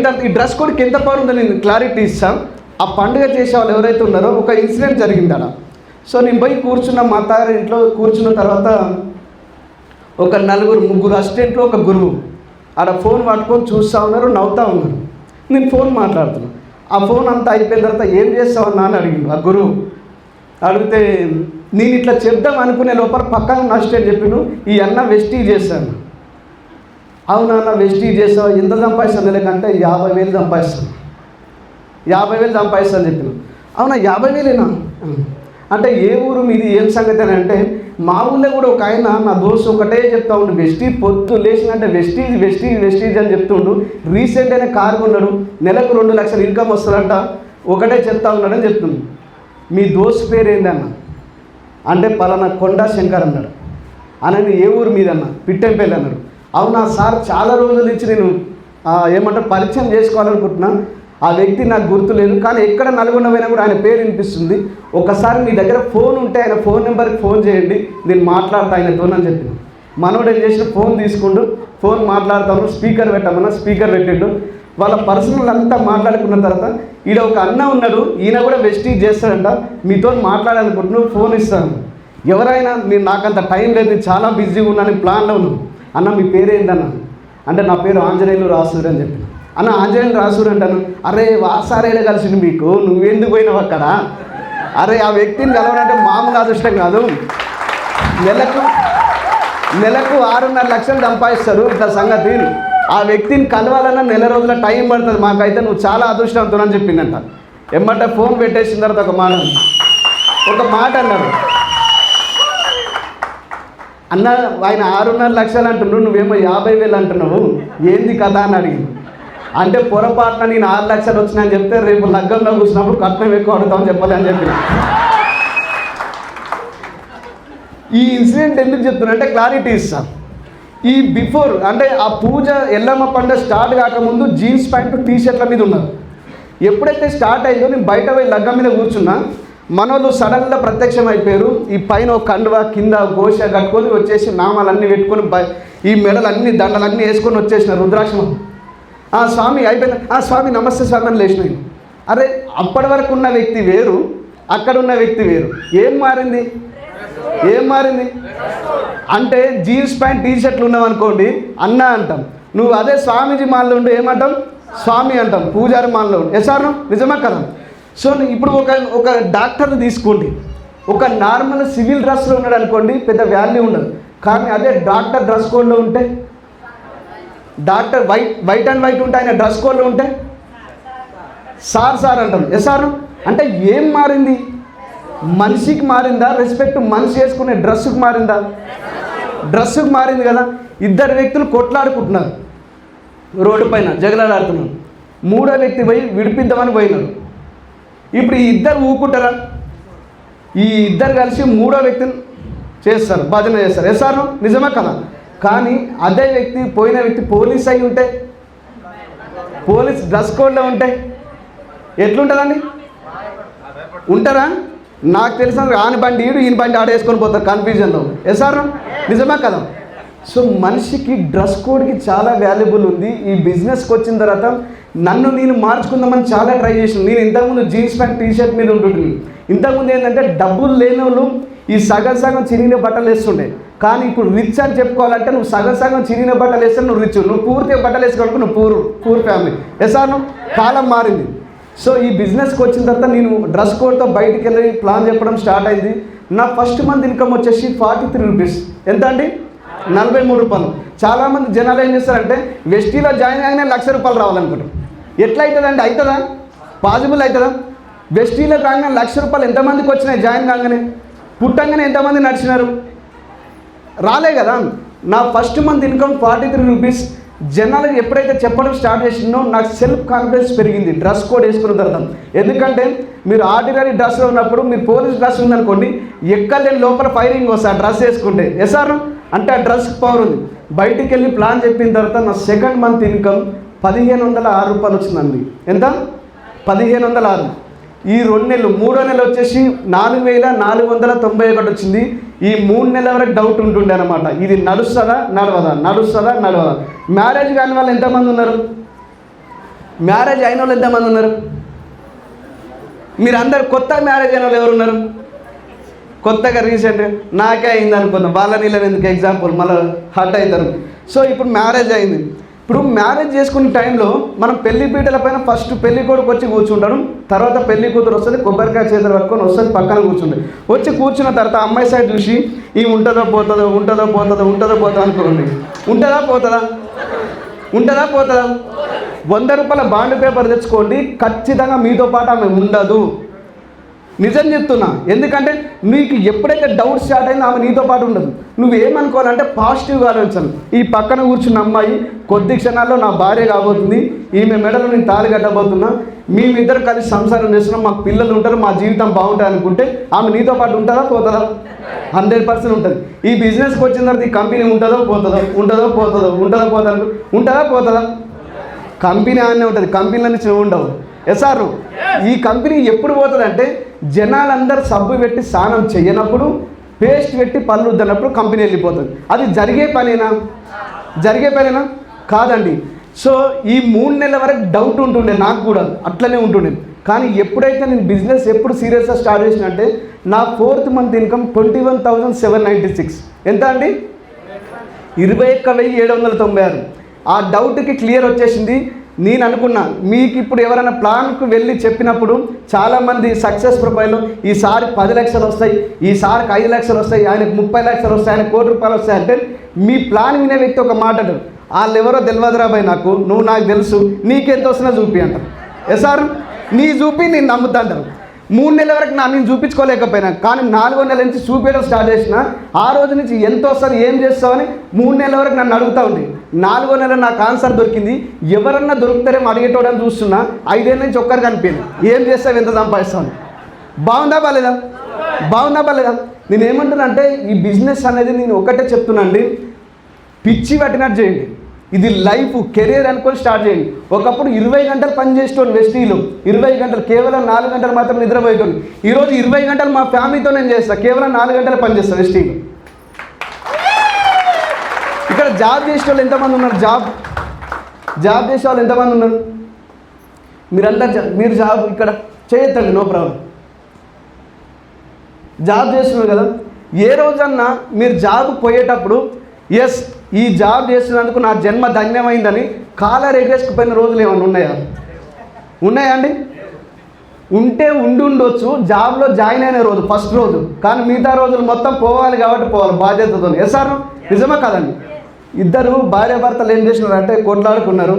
తర్వాత ఈ డ్రెస్ కోడ్కి ఎంత పవర్ ఉందో నేను క్లారిటీ ఇస్తాను. ఆ పండుగ చేసే వాళ్ళు ఎవరైతే ఉన్నారో ఒక ఇన్సిడెంట్ జరిగింది అక్కడ. సో నేను పోయి కూర్చున్న మా అత్తగారి ఇంట్లో కూర్చున్న తర్వాత ఒక 3 అసిస్టెంట్లు, ఒక గురువు ఆడ ఫోన్ పట్టుకొని చూస్తూ ఉన్నారు, నవ్వుతూ ఉన్నారు. నేను ఫోన్ మాట్లాడుతున్నాను. ఆ ఫోన్ అంతా అయిపోయిన తర్వాత ఏం చేస్తావన్నా అని అడిగిండు ఆ గురువు. అడిగితే నేను ఇట్లా చెప్దాం అనుకునే లోపల పక్కన అసిస్టెంట్ చెప్పిను, ఈ అన్న వెస్టీజ్ చేశాను. అవునా అన్న వెస్టీజ్ చేస్తావు, ఎంత సంపాదిస్తాను లేకంటే 50,000 సంపాదిస్తాను చెప్పిన. అవునా 50,000ఏనా? అంటే ఏ ఊరు మీది ఏం సంగతి అని అంటే, మా ఊళ్ళో కూడా ఒక ఆయన నా దోస్తు ఒకటే చెప్తా ఉండు, వెస్టీజ్ పొద్దు లేచిందంటే వెస్టీజ్ వెస్టీజ్ వెస్టీజ్ అని చెప్తుండు. రీసెంట్ అయినా కారు కొన్నాడు, నెలకు 2 లక్షలు ఇన్కమ్ వస్తుందంట, ఒకటే చెప్తా ఉన్నాడని చెప్తుంది. మీ దోస్తు పేరు ఏందన్న అంటే పలానా కొండా శంకర్ అన్నాడు. అనని ఏ ఊరు మీదన్న? పిట్టెంపల్లి అన్నాడు. అవునా సార్, చాలా రోజుల నుంచి నేను ఏమంటారు పరిచయం చేసుకోవాలనుకుంటున్నా, ఆ వ్యక్తి నాకు గుర్తు లేదు, కానీ ఎక్కడ నల్గొండ పోయినా కూడా ఆయన పేరు వినిపిస్తుంది. ఒకసారి మీ దగ్గర ఫోన్ ఉంటే ఆయన ఫోన్ నెంబర్కి ఫోన్ చేయండి, నేను మాట్లాడతా ఆయనతో అని చెప్పిన. మనోడు ఏం చేసిన, ఫోన్ తీసుకుంటూ ఫోన్ మాట్లాడతాను, స్పీకర్ పెట్టమన్నా స్పీకర్ పెట్టిండు. వాళ్ళ పర్సనల్ అంతా మాట్లాడుకున్న తర్వాత, ఈడ ఒక అన్న ఉన్నాడు, ఈయన కూడా వెస్టీజ్ చేస్తాడంట, మీతో మాట్లాడాలనుకుంటున్నాను, ఫోన్ ఇస్తాను. ఎవరైనా మీరు నాకంత టైం లేదు, నేను చాలా బిజీగా ఉన్నాను, ప్లాన్లో ఉన్నాను. అన్న మీ పేరు ఏందన్న అంటే, నా పేరు ఆంజనేయులు రాసూరి అని చెప్పిన. అన్న ఆంజనేయులు రాసూరి అంటాను. అరే వాసారేడే కలిసింది మీకు, నువ్వెందుకు పోయినావు అక్కడ? అరే ఆ వ్యక్తిని కలవాలంటే మామూలు అదృష్టం కాదు. నెలకు 6.5 లక్షలు సంపాదిస్తారు. ఇట్లా సంగతి, ఆ వ్యక్తిని కలవాలన్నా నెల రోజుల టైం పడుతుంది, మాకైతే నువ్వు చాలా అదృష్టవంతుడు అని చెప్పిందంట. ఎమ్మట ఫోన్ పెట్టేసిన తర్వాత ఒక మాట అన్నారు, అన్న ఆయన 6.5 లక్షలు అంటున్నావు, నువ్వేమో 50,000 అంటున్నావు, ఏంది కదా అని అడిగింది. అంటే పొరపాటున నేను 6 లక్షలు వచ్చినాయని చెప్తే రేపు లగ్గంలో కూర్చున్నప్పుడు కట్నం ఎక్కువ అడుగుతామని చెప్పాలి అని చెప్పిన. ఈ ఇన్సిడెంట్ ఎందుకు చెప్తున్నా అంటే క్లారిటీ ఇస్తాను. ఈ బిఫోర్ అంటే ఆ పూజ ఎల్లమ్మ పండుగ స్టార్ట్ కాకముందు జీన్స్ ప్యాంటు టీషర్ట్ల మీద ఉన్నారు. ఎప్పుడైతే స్టార్ట్ అయిందో నేను బయట పోయి లగ్గం మీద కూర్చున్నా, మనోళ్ళు సడన్గా ప్రత్యక్షం అయిపోయారు. ఈ పైన ఒక కండువ కింద గోష కట్టుకొని వచ్చేసి నామాలన్నీ పెట్టుకొని ఈ మెడలన్నీ దండలన్నీ వేసుకొని వచ్చేసిన రుద్రాక్షం. స్వామి అయిపోయింది, స్వామి నమస్తే స్వామి అని లేచినాయి. అరే అప్పటి వరకు ఉన్న వ్యక్తి వేరు, అక్కడ ఉన్న వ్యక్తి వేరు. ఏం మారింది అంటే జీన్స్ ప్యాంట్ టీషర్ట్లు ఉన్నామనుకోండి అన్న అంటాం, నువ్వు అదే స్వామీజీ మాల్లో ఉండి ఏమంటాం? స్వామి అంటాం. పూజారి మాల్లో ఉండి ఎసారు నిజమా కదా? సో ఇప్పుడు ఒక డాక్టర్ని తీసుకోండి, ఒక నార్మల్ సివిల్ డ్రెస్లో ఉన్నాడు అనుకోండి, పెద్ద వాల్యూ ఉండదు. కానీ అదే డాక్టర్ డ్రెస్ కోడ్లో ఉంటే, డాక్టర్ వైట్ అండ్ వైట్ ఉంటే, ఆయన డ్రెస్ కోడ్లో ఉంటే సార్ అంటాం. ఎసారు అంటే ఏం మారింది? మనిషికి మారిందా? రెస్పెక్ట్ మనిషి వేసుకునే డ్రెస్సుకు మారిందా? డ్రెస్సుకు మారింది కదా. 2 వ్యక్తులు కొట్లాడుకుంటున్నారు, రోడ్డు పైన జగలాడుతున్నారు. 3వ వ్యక్తి పోయి విడిపిద్దామని పోయినారు. ఇప్పుడు ఈ 2 ఊకుంటారా? ఈ 2 కలిసి 3వ వ్యక్తిని చేస్తారు, భజన చేస్తారు. ఎసారు నిజమా కదా? కానీ అదే వ్యక్తి పోయిన వ్యక్తి పోలీస్ అయి ఉంటే, పోలీస్ డ్రెస్ కోడ్లో ఉంటే ఎట్లుంటుందండి? ఉంటారా? నాకు తెలిసిన ఆని బండి ఈయన బండి ఆడేసుకొని పోతారు కన్ఫ్యూజన్లో. ఎసారు నిజమా కదా? సో మనిషికి డ్రెస్ కోడ్కి చాలా వాల్యుబుల్ ఉంది. ఈ బిజినెస్కి వచ్చిన తర్వాత నన్ను నేను మార్చుకుందామని చాలా ట్రై చేసాను. నేను ఇంతకుముందు జీన్స్ ప్యాంట్ టీషర్ట్ మీద ఉంటుంటుంది. ఇంతకుముందు ఏంటంటే డబ్బులు లేని వాళ్ళు ఈ సగం చిరిగిన బట్టలు వేస్తుండే. కానీ ఇప్పుడు రిచ్ అని చెప్పుకోవాలంటే నువ్వు సగం చిరిగిన బట్టలు వేస్తే నువ్వు రిచ్, నువ్వు పూర్తిగా బట్టలు వేసుకోవాలంటే నువ్వు పూర్ ఫ్యామిలీ. ఎసాను కాలం మారింది. సో ఈ బిజినెస్కి వచ్చిన తర్వాత నేను డ్రెస్ కోడ్తో బయటికి వెళ్ళి ప్లాన్ చెప్పడం స్టార్ట్ అయింది. నా ఫస్ట్ మంత్ ఇన్కమ్ వచ్చేసి 43 రూపీస్. ఎంత అండి? 43 రూపాయలు. చాలామంది జనాలు ఏం చేస్తారంటే వెస్టీలో జాయిన్ అయినా ₹1,00,000 రావాలనుకుంటారు. ఎట్లా అవుతుందండి? అవుతుందా? పాసిబుల్ అవుతుందా? వెస్టీలో కాగానే ₹1,00,000 ఎంతమందికి వచ్చినాయి? జాయిన్ కాగానే పుట్టంగానే ఎంతమంది నడిచినారు? రాలే కదా. నా ఫస్ట్ మంత్ ఇన్కమ్ 43 రూపీస్. జనాలకు ఎప్పుడైతే చెప్పడం స్టార్ట్ చేసిందో నాకు సెల్ఫ్ కాన్ఫిడెన్స్ పెరిగింది డ్రెస్ కోడ్ వేసుకున్న తర్వాత. ఎందుకంటే మీరు ఆర్డినరీ డ్రెస్లో ఉన్నప్పుడు, మీరు పోలీస్ డ్రెస్ ఉందనుకోండి, ఎక్కలేని లోపల ఫైరింగ్ వస్తుంది ఆ డ్రెస్ వేసుకుంటే. ఎసారు అంటే ఆ డ్రెస్కి పవర్ ఉంది. బయటికి వెళ్ళి ప్లాన్ చెప్పిన తర్వాత నా సెకండ్ మంత్ ఇన్కమ్ ₹1,506 వచ్చిందండి. ఎంత? 1,506. ఈ 2 నెలలు, 3వ నెల వచ్చేసి 4,491 వచ్చింది. ఈ 3 నెలల వరకు డౌట్ ఉంటుండే అనమాట, ఇది నడుస్తుందా నడవదా. మ్యారేజ్ కాని వాళ్ళు ఎంతమంది ఉన్నారు? మ్యారేజ్ అయిన వాళ్ళు ఎంతమంది ఉన్నారు? మీరు అందరు కొత్త మ్యారేజ్ అయిన వాళ్ళు ఎవరు ఉన్నారు? కొత్తగా రీసెంట్గా నాకే అయింది అనుకుందాం, వాళ్ళ నీళ్ళని ఎందుకు ఎగ్జాంపుల్ మళ్ళీ హర్ట్ అవుతారు. సో ఇప్పుడు మ్యారేజ్ అయింది. ఇప్పుడు మ్యారేజ్ చేసుకునే టైంలో మనం పెళ్లి పీటల పైన ఫస్ట్ పెళ్లి కొడుకు వచ్చి కూర్చుంటాడు, తర్వాత పెళ్లి కూతురు వస్తుంది, కొబ్బరికాయ చేతులు పట్టుకొని వస్తుంది, పక్కన కూర్చుంటుంది. వచ్చి కూర్చున్న తర్వాత అమ్మాయి సైడ్ చూసి ఈ ఉంటుందో పోతుందో అనుకోండి. ఉంటుందా పోతుందా? ₹100 బాండ్ పేపర్ తెచ్చుకోండి, ఖచ్చితంగా మీతో పాటు ఆమె ఉండదు. నిజం చెప్తున్నా. ఎందుకంటే నీకు ఎప్పుడైతే డౌట్ స్టార్ట్ అయిందో ఆమె నీతో పాటు ఉండదు. నువ్వేమనుకోవాలంటే పాజిటివ్గా ఆలోచించాలి. ఈ పక్కన కూర్చున్న అమ్మాయి కొద్ది క్షణాల్లో నా భార్య కాబోతుంది, ఈమె మెడలో నేను తాళి కట్టబోతున్నా, మేమిద్దరు కలిసి సంసారం చేస్తున్నాం, మాకు పిల్లలు ఉంటారు, మా జీవితం బాగుంటుంది అనుకుంటే ఆమె నీతో పాటు ఉంటుందా పోతుందా? 100% ఉంటుంది. ఈ బిజినెస్కి వచ్చిన తర్వాత ఈ కంపెనీ ఉంటుందో పోతుందో, ఉంటుందో పోతుందో, ఉంటుందో పోతుందో, ఉంటుందా పోతుందా? కంపెనీ అనే ఉంటుంది, కంపెనీల నుంచి ఉండవు. ఎస్ఆర్ ఈ కంపెనీ ఎప్పుడు పోతుందంటే జనాలందరూ సబ్బు పెట్టి స్నానం చేయనప్పుడు, పేస్ట్ పెట్టి పళ్ళు వద్దన్నప్పుడు కంపెనీ వెళ్ళిపోతుంది. అది జరిగే పనేనా? కాదండి. సో ఈ 3 నెలల వరకు డౌట్ ఉంటుండే, నాకు కూడా అట్లనే ఉంటుండే. కానీ ఎప్పుడైతే నేను బిజినెస్ సీరియస్గా స్టార్ట్ చేసినంటే నా 4th మంత్ ఇన్కమ్ 21,796. ఎంత అండి? 21,796. ఆ డౌట్కి క్లియర్ వచ్చేసింది. నేను అనుకున్నా మీకు ఇప్పుడు ఎవరైనా ప్లాన్కు వెళ్ళి చెప్పినప్పుడు చాలామంది సక్సెస్ ప్రొఫైల్లో ఈసారి 10 లక్షలు వస్తాయి, ఈసారికి 5 లక్షలు వస్తాయి, ఆయనకు 30 లక్షలు వస్తాయి, ఆయనకు ₹1,00,00,000 వస్తాయి అంటే మీ ప్లాన్ వినే వ్యక్తి ఒక మాట అంటారు, వాళ్ళు ఎవరో తెలియదురా బాయ్, నువ్వు నాకు తెలుసు, నీకెంత వస్తున్నా చూపి అంటారు. ఎస్ఆర్ నీ చూపి నేను నమ్ముతా అంటారు. 3 నెలల వరకు నేను చూపించుకోలేకపోయినా, కానీ 4వ నెల నుంచి చూపించడం స్టార్ట్ చేసిన. ఆ రోజు నుంచి ఎంత వస్తుంది, ఏం చేస్తావని 3 నెలల వరకు నన్ను అడుగుతూ ఉంది. 4వ నెల నాకు ఆన్సర్ దొరికింది. ఎవరన్నా దొరుకుతారేమో అడిగేటోడని చూస్తున్నా. 5 ఏళ్ళ నుంచి ఒక్కరికి అనిపించింది, ఏం చేస్తావు, ఎంత సంపాదిస్తావు. బాగుందా బాలేదా? నేను ఏమంటున్నా అంటే ఈ బిజినెస్ అనేది నేను ఒకటే చెప్తున్నా అండి, పిచ్చి పట్టినట్టు చేయండి. ఇది లైఫ్ కెరీర్ అనుకొని స్టార్ట్ చేయండి. ఒకప్పుడు 20 గంటలు పని చేసేటోళ్ళు వెస్టీలో, 20 గంటలు కేవలం 4 గంటలు మాత్రం నిద్రపోయేటోళ్ళు. ఈరోజు 20 గంటలు మా ఫ్యామిలీతో నేను చేస్తాను, కేవలం 4 గంటలు పని చేస్తాను వెస్టీలో. ఇక్కడ జాబ్ చేసే వాళ్ళు ఎంతమంది ఉన్నారు? జాబ్ చేసే వాళ్ళు ఎంతమంది ఉన్నారు? మీరు జాబ్ ఇక్కడ చేయొద్దండి, నో ప్రాబ్లం. జాబ్ చేస్తున్నారు కదా, ఏ రోజన్నా మీరు జాబ్ పోయేటప్పుడు ఎస్ ఈ జాబ్ చేస్తున్నందుకు నా జన్మ ధన్యమైందని కాలర్ ఎగరేసుకుపోయిన రోజులు ఏమైనా ఉన్నాయా అండి? ఉంటే ఉండొచ్చు. జాబ్లో జాయిన్ అయిన రోజు ఫస్ట్ రోజు, కానీ మిగతా రోజులు మొత్తం పోవాలి కాబట్టి పోవాలి బాధ్యతతో. ఎస్ఆర్ నిజమా కాదండి? ఇద్దరు భార్యాభర్తలు ఏం చేసినారంటే కొట్లాడుకున్నారు.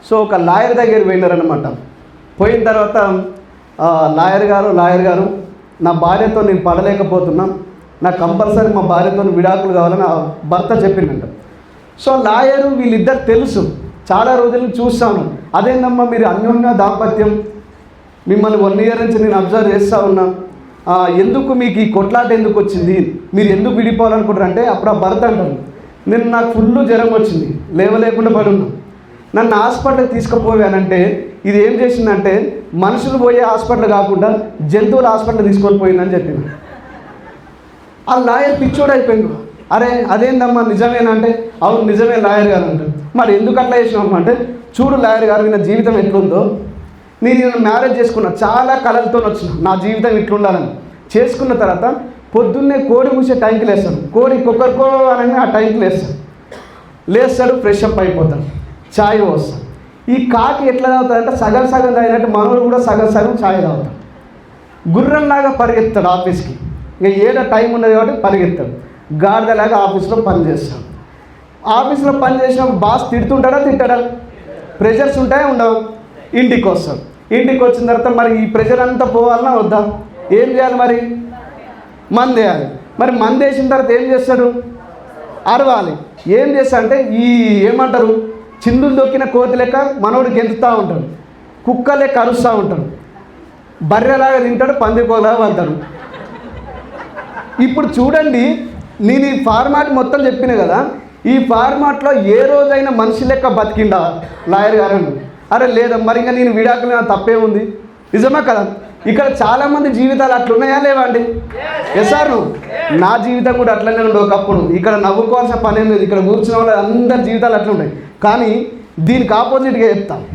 సో ఒక లాయర్ దగ్గర పోయినారనమాట. పోయిన తర్వాత లాయర్ గారు నా భార్యతో నేను పడలేకపోతున్నా, నాకు కంపల్సరీ మా భార్యతో విడాకులు కావాలని ఆ భర్త చెప్పిందంట. సో లాయరు వీళ్ళిద్దరు తెలుసు, చాలా రోజులు చూస్తాను. అదేందమ్మా మీరు అన్యోన్య దాంపత్యం, మిమ్మల్ని 1 ఇయర్ నుంచి నేను అబ్జర్వ్ చేస్తూ ఉన్నా, ఎందుకు మీకు ఈ కొట్లాట ఎందుకు వచ్చింది, మీరు ఎందుకు విడిపోవాలనుకుంటారు అంటే అప్పుడు ఆ భర్త అంటారు, నాకు ఫుల్ జ్వరం వచ్చింది, లేవలేకుండా పడి ఉన్నాం, నన్ను హాస్పిటల్కి తీసుకుపోయానంటే ఇది ఏం చేసిందంటే మనుషులు పోయే హాస్పిటల్ కాకుండా జంతువుల హాస్పిటల్ తీసుకొని పోయిందని చెప్పిన. ఆ లాయర్ పిచ్చోడు అయిపోయింది. అరే అదేందమ్మా నిజమేనా అంటే అవును నిజమే లాయర్ గారు అంటారు. మరి ఎందుకు అట్లా చేసినామమ్మా అంటే చూడు లాయర్ గారు నా జీవితం ఎట్లుందో, నేను మ్యారేజ్ చేసుకున్నా, చాలా కళలతో వచ్చిన నా జీవితం ఇట్లుండాలని. చేసుకున్న తర్వాత పొద్దున్నే కోడి కూసే టైంకి లేస్తాడు, కోడి కుక్కర్కో అనగా ఆ టైంకి లేస్తాడు, ఫ్రెష్ అప్ అయిపోతాడు, ఛాయ్ పోస్తాడు. ఈ కాకి ఎట్లా తాగుతాడంటే సగం తాగినట్టు మనోడు కూడా సగం ఛాయ్ తాగుతాడు. గుర్రంలాగా పరిగెత్తాడు ఆఫీస్కి, ఇంకా ఏదో టైం ఉన్నది కాబట్టి పరిగెత్తాడు. గాడిదలాగా ఆఫీస్లో పని చేస్తాడు. ఆఫీస్లో పని చేసినప్పుడు బాస్ తిట్టాడా? ప్రెషర్స్ ఉంటాయా ఉండవు? ఇంటికి వస్తాడు. ఇంటికి వచ్చిన తర్వాత మరి ఈ ప్రెషర్ అంతా పోవాలన్నా వద్దా? ఏం చేయాలి మరి? మందు వేయాలి. మరి మందు వేసిన తర్వాత ఏం చేస్తాడు? అరవాలి. ఏం చేస్తాడంటే ఏమంటారు చిందులు దొక్కిన కోతి లెక్క మనోడు గెంతుతూ ఉంటాడు, కుక్క లెక్క అరుస్తూ ఉంటాడు, బర్రెలాగా తింటాడు, పందికోలాగా వెళ్తాడు. ఇప్పుడు చూడండి, నేను ఈ ఫార్మాట్ మొత్తం చెప్పిన కదా, ఈ ఫార్మాట్లో ఏ రోజైనా మనిషి లెక్క బతికిండా లాయర్ గారు? అరే లేదా, మరి ఇంకా నేను విడాకులు తప్పే ఉంది, నిజమా కదా? ఇక్కడ చాలామంది జీవితాలు అట్లున్నాయా లేవా అండి? ఎస్ఆర్ నా జీవితం కూడా అట్లనే ఉండే ఒకప్పుడు. ఇక్కడ నవ్వుకోవాల్సిన పని ఏం లేదు, ఇక్కడ కూర్చున్న వాళ్ళు అందరి జీవితాలు అట్లుంటాయి. కానీ దీనికి ఆపోజిట్గా చెప్తాను,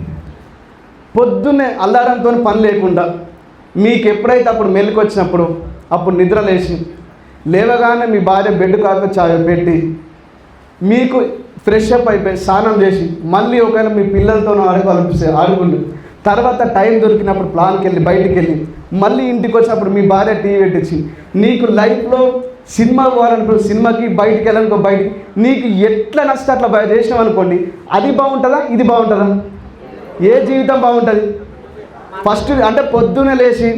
పొద్దున్నే అల్లారంతో పని లేకుండా మీకు ఎప్పుడైతే అప్పుడు మెలకు వచ్చినప్పుడు అప్పుడు నిద్ర లేవగానే మీ భార్య బెడ్ కాక చాయ్ పెట్టి మీకు ఫ్రెష్ అప్ అయిపోయి స్నానం చేసి మళ్ళీ ఒకవేళ మీ పిల్లలతో ఆడుకుంటూ తర్వాత టైం దొరికినప్పుడు ప్లాన్కి వెళ్ళి బయటికి వెళ్ళి మళ్ళీ ఇంటికి వచ్చినప్పుడు మీ భార్య టీవీ పెట్టించి నీకు లైఫ్లో సినిమా పోవాలనుకో సినిమాకి, బయటికి వెళ్ళాలనుకో బయటికి, నీకు ఎట్లా నచ్చితే అట్లా చేసినాం అనుకోండి, అది బాగుంటుందా ఇది బాగుంటుందా? ఏ జీవితం బాగుంటుంది? ఫస్ట్ అంటే పొద్దున్నే లేచి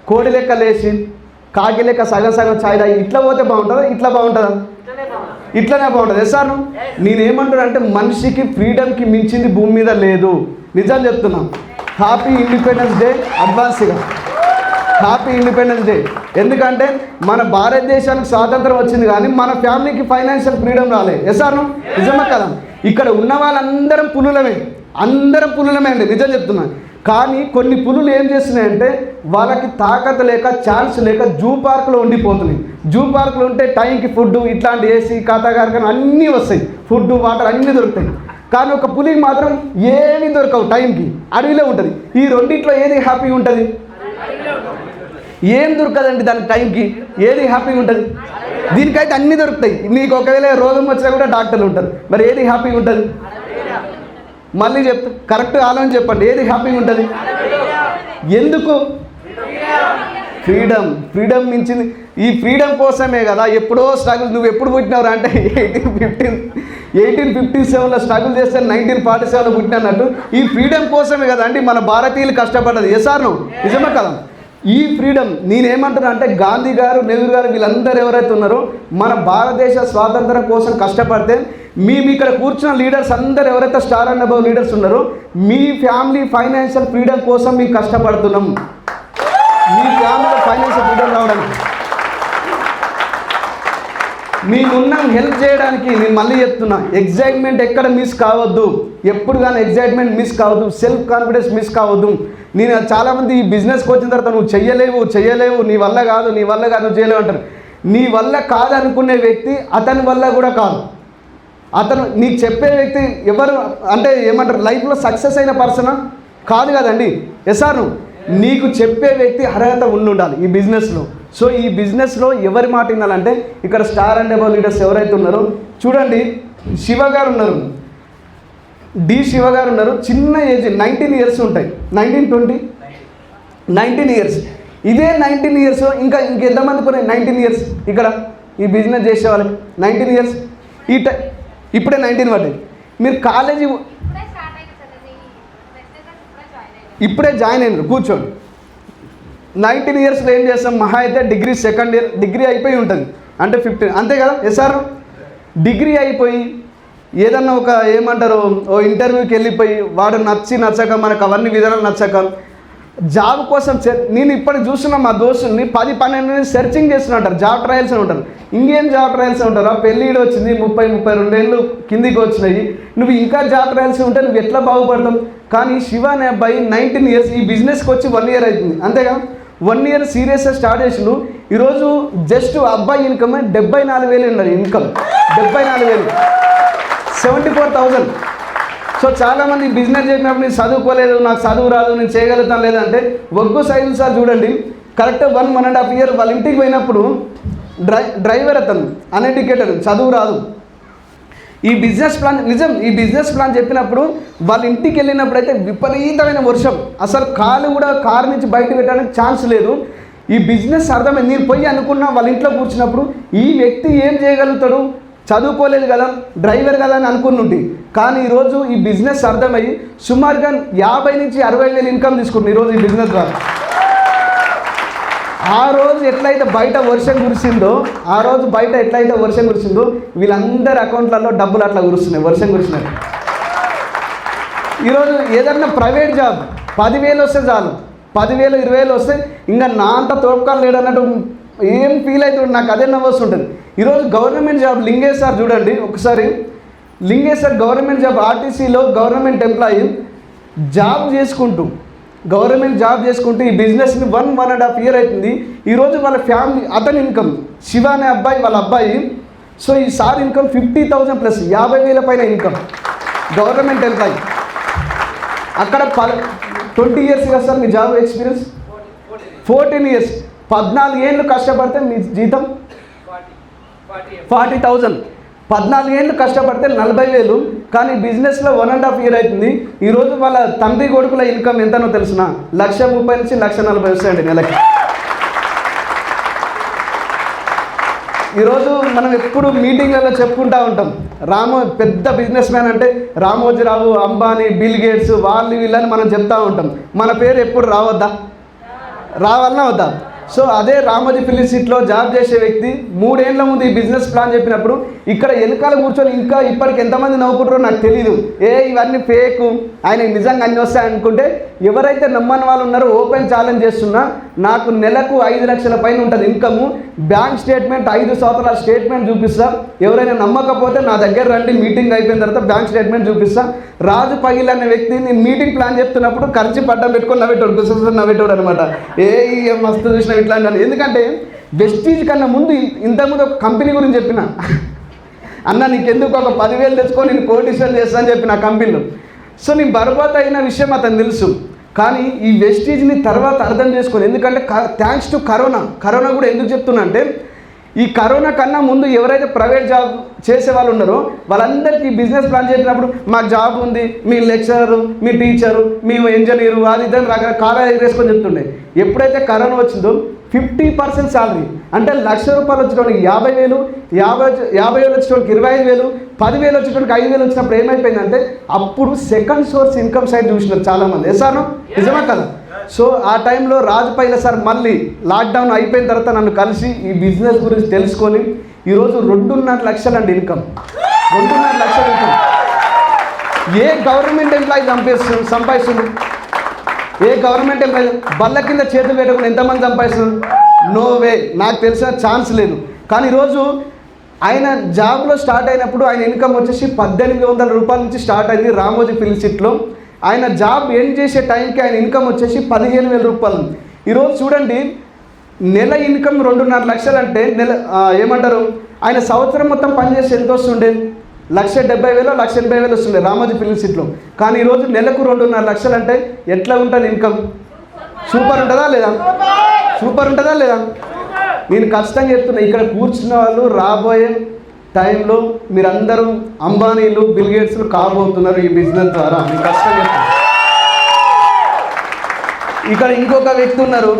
కోడి లెక్క లేచి కాకి లెక్క సగం సగం ఛాయ్ తాగి ఇట్లా పోతే బాగుంటుందా, ఇట్లా బాగుంటుందా? ఇట్లనే బాగుంటుంది. సార్ నేనేమంటున్నా అంటే మనిషికి ఫ్రీడమ్కి మించింది భూమి మీద లేదు. నిజం చెప్తున్నాం. హ్యాపీ ఇండిపెండెన్స్ డే అడ్వాన్స్గా, హ్యాపీ ఇండిపెండెన్స్ డే. ఎందుకంటే మన భారతదేశానికి స్వాతంత్రం వచ్చింది కానీ మన ఫ్యామిలీకి ఫైనాన్షియల్ ఫ్రీడమ్ రాలేదు. సార్ నిజమే కదా? ఇక్కడ ఉన్న వాళ్ళందరం పులులమే, అందరం పులులమే అండి, నిజం చెప్తున్నాను. కానీ కొన్ని పులులు ఏం చేస్తున్నాయంటే వాళ్ళకి తాకత లేక ఛాన్స్ లేక జూ పార్కులో ఉండిపోతున్నాయి. జూ పార్కులో ఉంటే టైంకి ఫుడ్ ఇట్లాంటి ఏసీ ఖాతాగారికని అన్నీ వస్తాయి, ఫుడ్ వాటర్ అన్నీ దొరుకుతాయి. కానీ ఒక పులికి మాత్రం ఏమీ దొరకవు, టైంకి అడవిలో ఉంటుంది. ఈ రెండిట్లో ఏది హ్యాపీగా ఉంటుంది? ఏం దొరకదండి దానికి, టైంకి ఏది హ్యాపీగా ఉంటుంది? దీనికైతే అన్నీ దొరుకుతాయి. నీకు ఒకవేళ రోగం వచ్చినా కూడా డాక్టర్లు ఉంటారు. మరి ఏది హ్యాపీగా ఉంటుంది? మళ్ళీ చెప్తా, కరెక్ట్గా ఆలోచన చెప్పండి, ఏది హ్యాపీగా ఉంటుంది? ఎందుకు? ఫ్రీడమ్ మించింది. ఈ ఫ్రీడమ్ కోసమే కదా ఎప్పుడో స్ట్రగుల్. నువ్వు ఎప్పుడు పుట్టినవరా అంటే 1857లో స్ట్రగుల్ చేస్తే 1947లో పుట్టినట్టు ఈ ఫ్రీడమ్ కోసమే కదా అండి మన భారతీయులు కష్టపడ్డది. ఎసార్ నువ్వు నిజమే కదా? ఈ ఫ్రీడమ్ నేనేమంటున్నా అంటే గాంధీ గారు, నెహ్రూ గారు వీళ్ళందరూ ఎవరైతే ఉన్నారో మన భారతదేశ స్వాతంత్రం కోసం కష్టపడితే మేము ఇక్కడ కూర్చున్న లీడర్స్ అందరూ ఎవరైతే స్టార్ అండ్ అబవ్ లీడర్స్ ఉన్నారో మీ ఫ్యామిలీ ఫైనాన్షియల్ ఫ్రీడమ్ కోసం మేము కష్టపడుతున్నాం. మీ ఫ్యామిలీలో ఫైనాన్షియల్ ఫ్రీడమ్ రావడానికి మేమున్నాం హెల్ప్ చేయడానికి. నేను మళ్ళీ చెప్తున్నా, ఎగ్జైట్మెంట్ ఎక్కడ మిస్ కావద్దు, ఎప్పుడు కానీ ఎగ్జైట్మెంట్ మిస్ కావద్దు, సెల్ఫ్ కాన్ఫిడెన్స్ మిస్ కావద్దు. నేను చాలామంది ఈ బిజినెస్కి వచ్చిన తర్వాత నువ్వు చెయ్యలేవు, నీ వల్ల కాదు నువ్వు చేయలేవు అంటారు. నీ వల్ల కాదనుకునే వ్యక్తి అతని వల్ల కూడా కాదు. అతను నీకు చెప్పే వ్యక్తి ఎవరు అంటే ఏమంటారు, లైఫ్లో సక్సెస్ అయిన పర్సనా కాదు కదండి. ఎసార్ నీకు చెప్పే వ్యక్తి అర్హత ఉండాలి ఈ బిజినెస్లో. సో ఈ బిజినెస్లో ఎవరి మాట వినాలంటే ఇక్కడ స్టార్ అండ్ అబవ్ లీడర్స్ ఎవరైతే ఉన్నారో చూడండి. శివ గారు ఉన్నారు, శివ గారు ఉన్నారు. చిన్న ఏజ్ 19 ఇయర్స్ ఉంటాయి, 19 ఇయర్స్. ఇదే 19 ఇయర్స్ ఇంకెంతమంది కొన్ని 19 ఇయర్స్ ఇక్కడ ఈ బిజినెస్ చేసే వాళ్ళకి 19 ఇయర్స్. ఇప్పుడే 19 పడ్డాయి. మీరు కాలేజీ ఇప్పుడే జాయిన్ అయినారు, కూర్చోండి. 19 ఇయర్స్లో ఏం చేస్తాం? మహా అయితే డిగ్రీ సెకండ్ ఇయర్, డిగ్రీ అయిపోయి ఉంటుంది అంటే 15, అంతే కదా? సార్ డిగ్రీ అయిపోయి ఏదన్నా ఒక ఏమంటారు ఓ ఇంటర్వ్యూకి వెళ్ళిపోయి వాడు నచ్చక మనకు అవన్నీ విధానాలు నచ్చక జాబ్ కోసం నేను ఇప్పటికి చూస్తున్నా మా దోస్తుల్ని 10-12 సెర్చింగ్ చేస్తున్నట్టారు, జాబ్ ట్రయల్స్ అని ఉంటారు. ఇంకేం జాబ్ ట్రయల్స్ ఉంటారా? పెళ్ళిడు వచ్చింది 30-32 ఏళ్ళు కిందికి వచ్చినాయి, నువ్వు ఇంకా జాబ్ ట్రయల్స్ ఉంటే నువ్వు ఎట్లా బాగుపడతావు? కానీ శివ అనే అబ్బాయి 19 ఇయర్స్ ఈ బిజినెస్కి వచ్చి 1 ఇయర్ అవుతుంది, అంతేగా? 1 ఇయర్ సీరియస్గా స్టార్ట్ చేసిండు. ఈరోజు జస్ట్ అబ్బాయి ఇన్కమ్ 74,000 ఉన్నది, ఇన్కమ్ 74,000, 74,000. సో చాలామంది బిజినెస్ చేసినప్పుడు నేను చదువుకోలేదు, నాకు చదువు రాదు, నేను చేయగలుగుతాను లేదంటే ఒగ్గు సైజు సార్ చూడండి, కరెక్ట్ 1.5 ఇయర్ వాళ్ళ ఇంటికి పోయినప్పుడు డ్రైవర్ అతను అన్ఎడ్యుకేటెడ్, చదువు రాదు. ఈ బిజినెస్ ప్లాన్ నిజం, ఈ బిజినెస్ ప్లాన్ చెప్పినప్పుడు వాళ్ళ ఇంటికి వెళ్ళినప్పుడు అయితే విపరీతమైన వర్షం, అసలు కారు నుంచి బయట పెట్టడానికి ఛాన్స్ లేదు. ఈ బిజినెస్ అర్థమైంది. నేను పోయి అనుకున్నా వాళ్ళ ఇంట్లో కూర్చున్నప్పుడు ఈ వ్యక్తి ఏం చేయగలుగుతాడు, చదువుకోలేదు కదా, డ్రైవర్ కదా అని అనుకున్నుంటి. కానీ ఈరోజు ఈ బిజినెస్ అర్థమయ్యి సుమారుగా 50,000 నుంచి 60,000 ఇన్కమ్ తీసుకుంటుంది ఈరోజు ఈ బిజినెస్ ద్వారా. ఆ రోజు ఎట్లయితే బయట వర్షం కురిసిందో వీళ్ళందరి అకౌంట్లలో డబ్బులు అట్లా కురుస్తున్నాయి, వర్షం కురిసినాయి. ఈరోజు ఏదన్నా ప్రైవేట్ జాబ్ 10,000 వస్తే చాలు, 10,000 20,000 వస్తే ఇంకా నా అంత తోపుకాలు లేడన్నట్టు ఏం ఫీల్ అవుతుంది, నాకు అదే నవ్వొస్తుంటుంది. ఈరోజు గవర్నమెంట్ జాబ్ లింగేష్ సార్ చూడండి ఒకసారి, లింగేష్ సార్ గవర్నమెంట్ జాబ్ ఆర్టీసీలో గవర్నమెంట్ ఎంప్లాయీ గవర్నమెంట్ జాబ్ చేసుకుంటూ ఈ బిజినెస్ని 1.5 ఇయర్ అవుతుంది. ఈరోజు వాళ్ళ ఫ్యామిలీ అతని ఇన్కమ్ శివ అనే అబ్బాయి వాళ్ళ అబ్బాయి, సో ఈ సార్ ఇన్కమ్ 50,000 ప్లస్ 50,000 పైన ఇన్కమ్, గవర్నమెంట్ ఎంప్లాయీ. అక్కడ 20 ఇయర్స్ కదా సార్ మీ జాబ్ ఎక్స్పీరియన్స్? 14 ఇయర్స్, 14 ఏళ్ళు కష్టపడితే మీ జీతం 40,000, 14 ఏళ్ళు కష్టపడితే 40,000. కానీ బిజినెస్లో 1.5 ఇయర్ అవుతుంది. ఈరోజు వాళ్ళ తండ్రి కొడుకుల ఇన్కమ్ ఎంతనో తెలుసిన? 1,30,000 నుంచి 1,40,000 వస్తాయండి నెలకి. ఈరోజు మనం ఎప్పుడు మీటింగ్లలో చెప్పుకుంటూ ఉంటాం, పెద్ద బిజినెస్ మ్యాన్ అంటే రామోజీరావు, అంబానీ, బిల్ గేట్స్, వీళ్ళని మనం చెప్తూ ఉంటాం. మన పేరు ఎప్పుడు రావద్దా? రావాలన్నా వద్దా? సో అదే రామోజీ ఫిలిం సిటీలో జాబ్ చేసే వ్యక్తి 3 ఏళ్ల ముందు ఈ బిజినెస్ ప్లాన్ చెప్పినప్పుడు ఇక్కడ వెనకాల కూర్చొని ఇంకా ఇప్పటికి ఎంతమంది నవ్వుకుంటారో నాకు తెలియదు. ఇవన్నీ ఫేకు, ఆయన నిజంగా అన్నీ వస్తాయి అనుకుంటే ఎవరైతే నమ్మని వాళ్ళు ఉన్నారో ఓపెన్ ఛాలెంజ్ చేస్తున్నా, నాకు నెలకు 5 లక్షల పైన ఉంటుంది ఇన్కము. బ్యాంక్ స్టేట్మెంట్ 5 సంవత్సరాల స్టేట్మెంట్ చూపిస్తా. ఎవరైనా నమ్మకపోతే నా దగ్గర రండి, మీటింగ్ అయిపోయిన తర్వాత బ్యాంక్ స్టేట్మెంట్ చూపిస్తా. రాజు పగిల్ అనే వ్యక్తి నేను మీటింగ్ ప్లాన్ చెప్తున్నప్పుడు ఖర్చు పడ్డం పెట్టుకొని నవ్వేటోడు అనమాట. మస్తు చూసిన ఇట్లా అన్నాను. ఎందుకంటే వెస్టీజ్ కన్నా ముందు ఇంతకుముందు ఒక కంపెనీ గురించి చెప్పిన, అన్న నీకెందుకు ఒక 10,000 తెచ్చుకొని నేను కోటీశ్వరం చేస్తా అని చెప్పిన ఆ కంపెనీలో. సో నేను బర్బాద్ అయిన విషయం అతను తెలుసు, కానీ ఈ వెస్టీజ్ని తర్వాత అర్థం చేసుకొని, ఎందుకంటే థ్యాంక్స్ టు కరోనా కూడా ఎందుకు చెప్తున్నా అంటే, ఈ కరోనా కన్నా ముందు ఎవరైతే ప్రైవేట్ జాబ్ చేసే వాళ్ళు ఉన్నారో వాళ్ళందరికీ బిజినెస్ ప్లాన్ చేసినప్పుడు మాకు జాబ్ ఉంది, మీ లెక్చరరు, మీ టీచరు, మీ ఇంజనీరు, అది ఇద్దరు రకరకాల వేసుకొని చెప్తుండే. ఎప్పుడైతే కరోనా వచ్చిందో 50% శాలరీ అంటే ₹1,00,000 వచ్చేటోనికి 50,000, 50,000 వచ్చేటోనికి 25,000, 10,000 వచ్చేటోనికి 5,000 వచ్చినప్పుడు ఏమైపోయిందంటే అప్పుడు సెకండ్ సోర్స్ ఇన్కమ్ సైడ్ చూసినారు చాలామంది. ఎసాను నిజమా కదా? సో ఆ టైంలో రాజు పైల సార్ మళ్ళీ లాక్డౌన్ అయిపోయిన తర్వాత నన్ను కలిసి ఈ బిజినెస్ గురించి తెలుసుకొని ఈరోజు 2.5 లక్షలు అండి ఇన్కమ్. 2.5 లక్షల ఇన్కమ్. ఏ గవర్నమెంట్ ఎంప్లాయీ సంపాదిస్తుంది? ఏ గవర్నమెంట్ ఎంప్లాయీ బల్ల కింద చేతులు పెట్టకుండా ఎంతమంది సంపాదిస్తున్నారు? నో వే, నాకు తెలిసిన ఛాన్స్ లేదు. కానీ ఈరోజు ఆయన జాబ్లో స్టార్ట్ అయినప్పుడు ఆయన ఇన్కమ్ వచ్చేసి ₹1,800 నుంచి స్టార్ట్ అయింది రామోజీ ఫిలిం సిటీలో. ఆయన జాబ్ ఎండ్ చేసే టైంకి ఆయన ఇన్కమ్ వచ్చేసి ₹15,000. ఈరోజు చూడండి, నెల ఇన్కమ్ 2.5 లక్షలు అంటే ఏమంటారు, ఆయన సంవత్సరం మొత్తం పనిచేసి ఎంత వస్తుండే? 1,70,000, 1,80,000 వస్తుండే రామోజీ ఫిలిం సిటీలో. కానీ ఈరోజు నెలకు 2.5 లక్షలు అంటే ఎట్లా ఉంటుంది ఇన్కమ్? సూపర్ ఉంటుందా లేదా? సూపర్ ఉంటుందా లేదా? నేను ఖచ్చితంగా చెప్తున్నా, ఇక్కడ కూర్చున్న వాళ్ళు రాబోయే టైంలో మీరందరూ అంబానీలు, బిల్గేట్స్లు కాబోతున్నారు ఈ బిజినెస్ ద్వారా. నేను ఖచ్చితంగా చెప్తున్నా. ఇక్కడ ఇంకొక వ్యక్తి ఉన్నారు,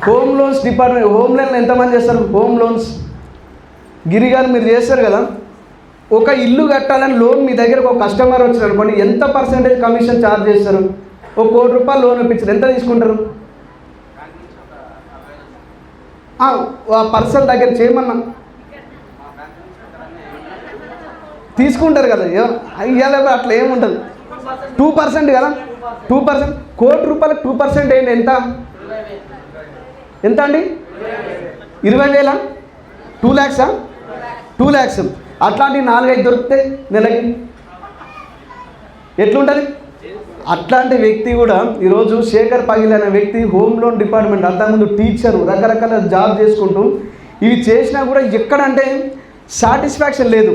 హోమ్ లోన్స్ డిపార్ట్మెంట్. హోమ్ లోన్లు ఎంతమంది చేస్తారు? హోమ్ లోన్స్ గిరి గారు మీరు చేస్తారు కదా. ఒక ఇల్లు కట్టాలని లోన్ మీ దగ్గరకు ఒక కస్టమర్ వచ్చారు అనుకోండి, ఎంత పర్సెంటేజ్ కమిషన్ ఛార్జ్ చేస్తారు? ₹1,00,00,000 లోన్ ఇప్పించారు, ఎంత తీసుకుంటారు? ఆ పర్సన్ దగ్గర చేయమన్నా తీసుకుంటారు కదా. ఇవాళ అట్లా ఏముంటుంది, 2% కదా. 2%, ₹1,00,00,000 2% ఏంటి? ఎంత అండి? 20,000, 2 lakhs, 2 lakhs. అట్లాంటి 4-5 దొరికితే నెలకి ఎట్లుంటుంది? అట్లాంటి వ్యక్తి కూడా ఈరోజు శేఖర్ పగిల్ అనే వ్యక్తి హోమ్ లోన్ డిపార్ట్మెంట్, అంతకుముందు టీచరు, రకరకాల జాబ్ చేసుకుంటూ ఇవి చేసినా కూడా ఎక్కడంటే సాటిస్ఫాక్షన్ లేదు.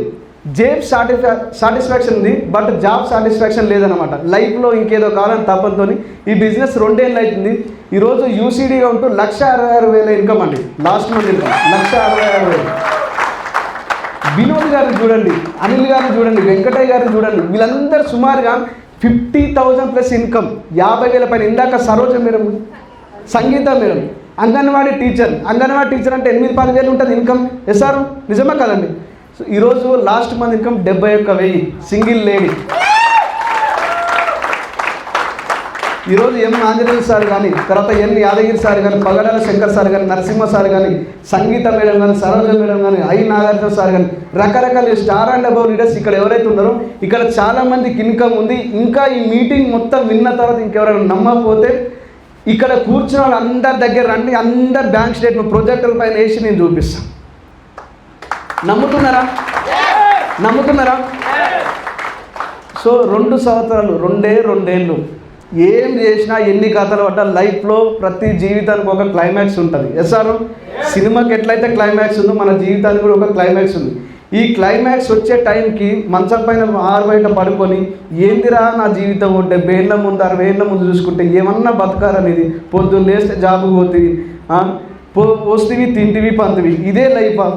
సాటిస్ఫాక్షన్ ఉంది, బట్ జాబ్ సాటిస్ఫాక్షన్ లేదనమాట. లైఫ్లో ఇంకేదో కావాలని తప్పంతో ఈ బిజినెస్ 2 ఏళ్ళు అవుతుంది. ఈరోజు యూసీడీగా ఉంటూ 1,66,000 ఇన్కమ్ అండి. Last month income 1,66,000. వినోద్ గారిని చూడండి, అనిల్ గారిని చూడండి, వెంకటయ్య గారిని చూడండి, వీళ్ళందరూ సుమారుగా 50,000+ ఇన్కమ్, 50,000 పైన. ఇందాక సరోజ మేడం, సంగీత మేడం అంగన్వాడీ టీచర్ అంటే 8-10 ఉంటుంది ఇన్కమ్. సార్ నిజమే కదండి? సో ఈరోజు last month income 71,000 single lady. ఈరోజు ఎం ఆంజనేయ సార్ కానీ, తర్వాత ఎన్ యాదగిరి సార్ కానీ, పగడాల శంకర్ సార్ కానీ, నరసింహ సార్ కానీ, సంగీత మేడం కానీ, సరోజ మేడం కానీ, నాగార్జున సార్ కానీ, రకరకాల స్టార్ అండ్ అబౌవ్ లీడర్స్ ఇక్కడ ఎవరైతే ఉన్నారో ఇక్కడ చాలామందికి ఇన్కమ్ ఉంది. ఇంకా ఈ మీటింగ్ మొత్తం విన్న తర్వాత ఇంకెవరైనా నమ్మకపోతే ఇక్కడ కూర్చున్న వాళ్ళు అందరి దగ్గర రండి, అందరు బ్యాంక్ స్టేట్మెంట్ ప్రొజెక్టర్ పైన వేసి నేను చూపిస్తాను. నమ్ముతున్నారా? సో 2 సంవత్సరాలు, 2 ఏళ్ళు ఏం చేసినా, ఎన్ని కథలు పడ్డా లైఫ్లో ప్రతి జీవితానికి ఒక క్లైమాక్స్ ఉంటుంది. సార్ సినిమాకి ఎట్లయితే క్లైమాక్స్ ఉందో మన జీవితానికి కూడా ఒక క్లైమాక్స్ ఉంది. ఈ క్లైమాక్స్ వచ్చే టైంకి మంచం పైన 6 బయట పడుకొని ఏందిరా నా జీవితం ఉంటే 70 ఏళ్ళ ముందు 60 ఏళ్ళ ముందు చూసుకుంటే ఏమన్నా బతకారనేది, పొద్దున్న లేస్తే జాబు పోతుంది, వస్తువి తింటివి పంతివి, ఇదే లైఫా?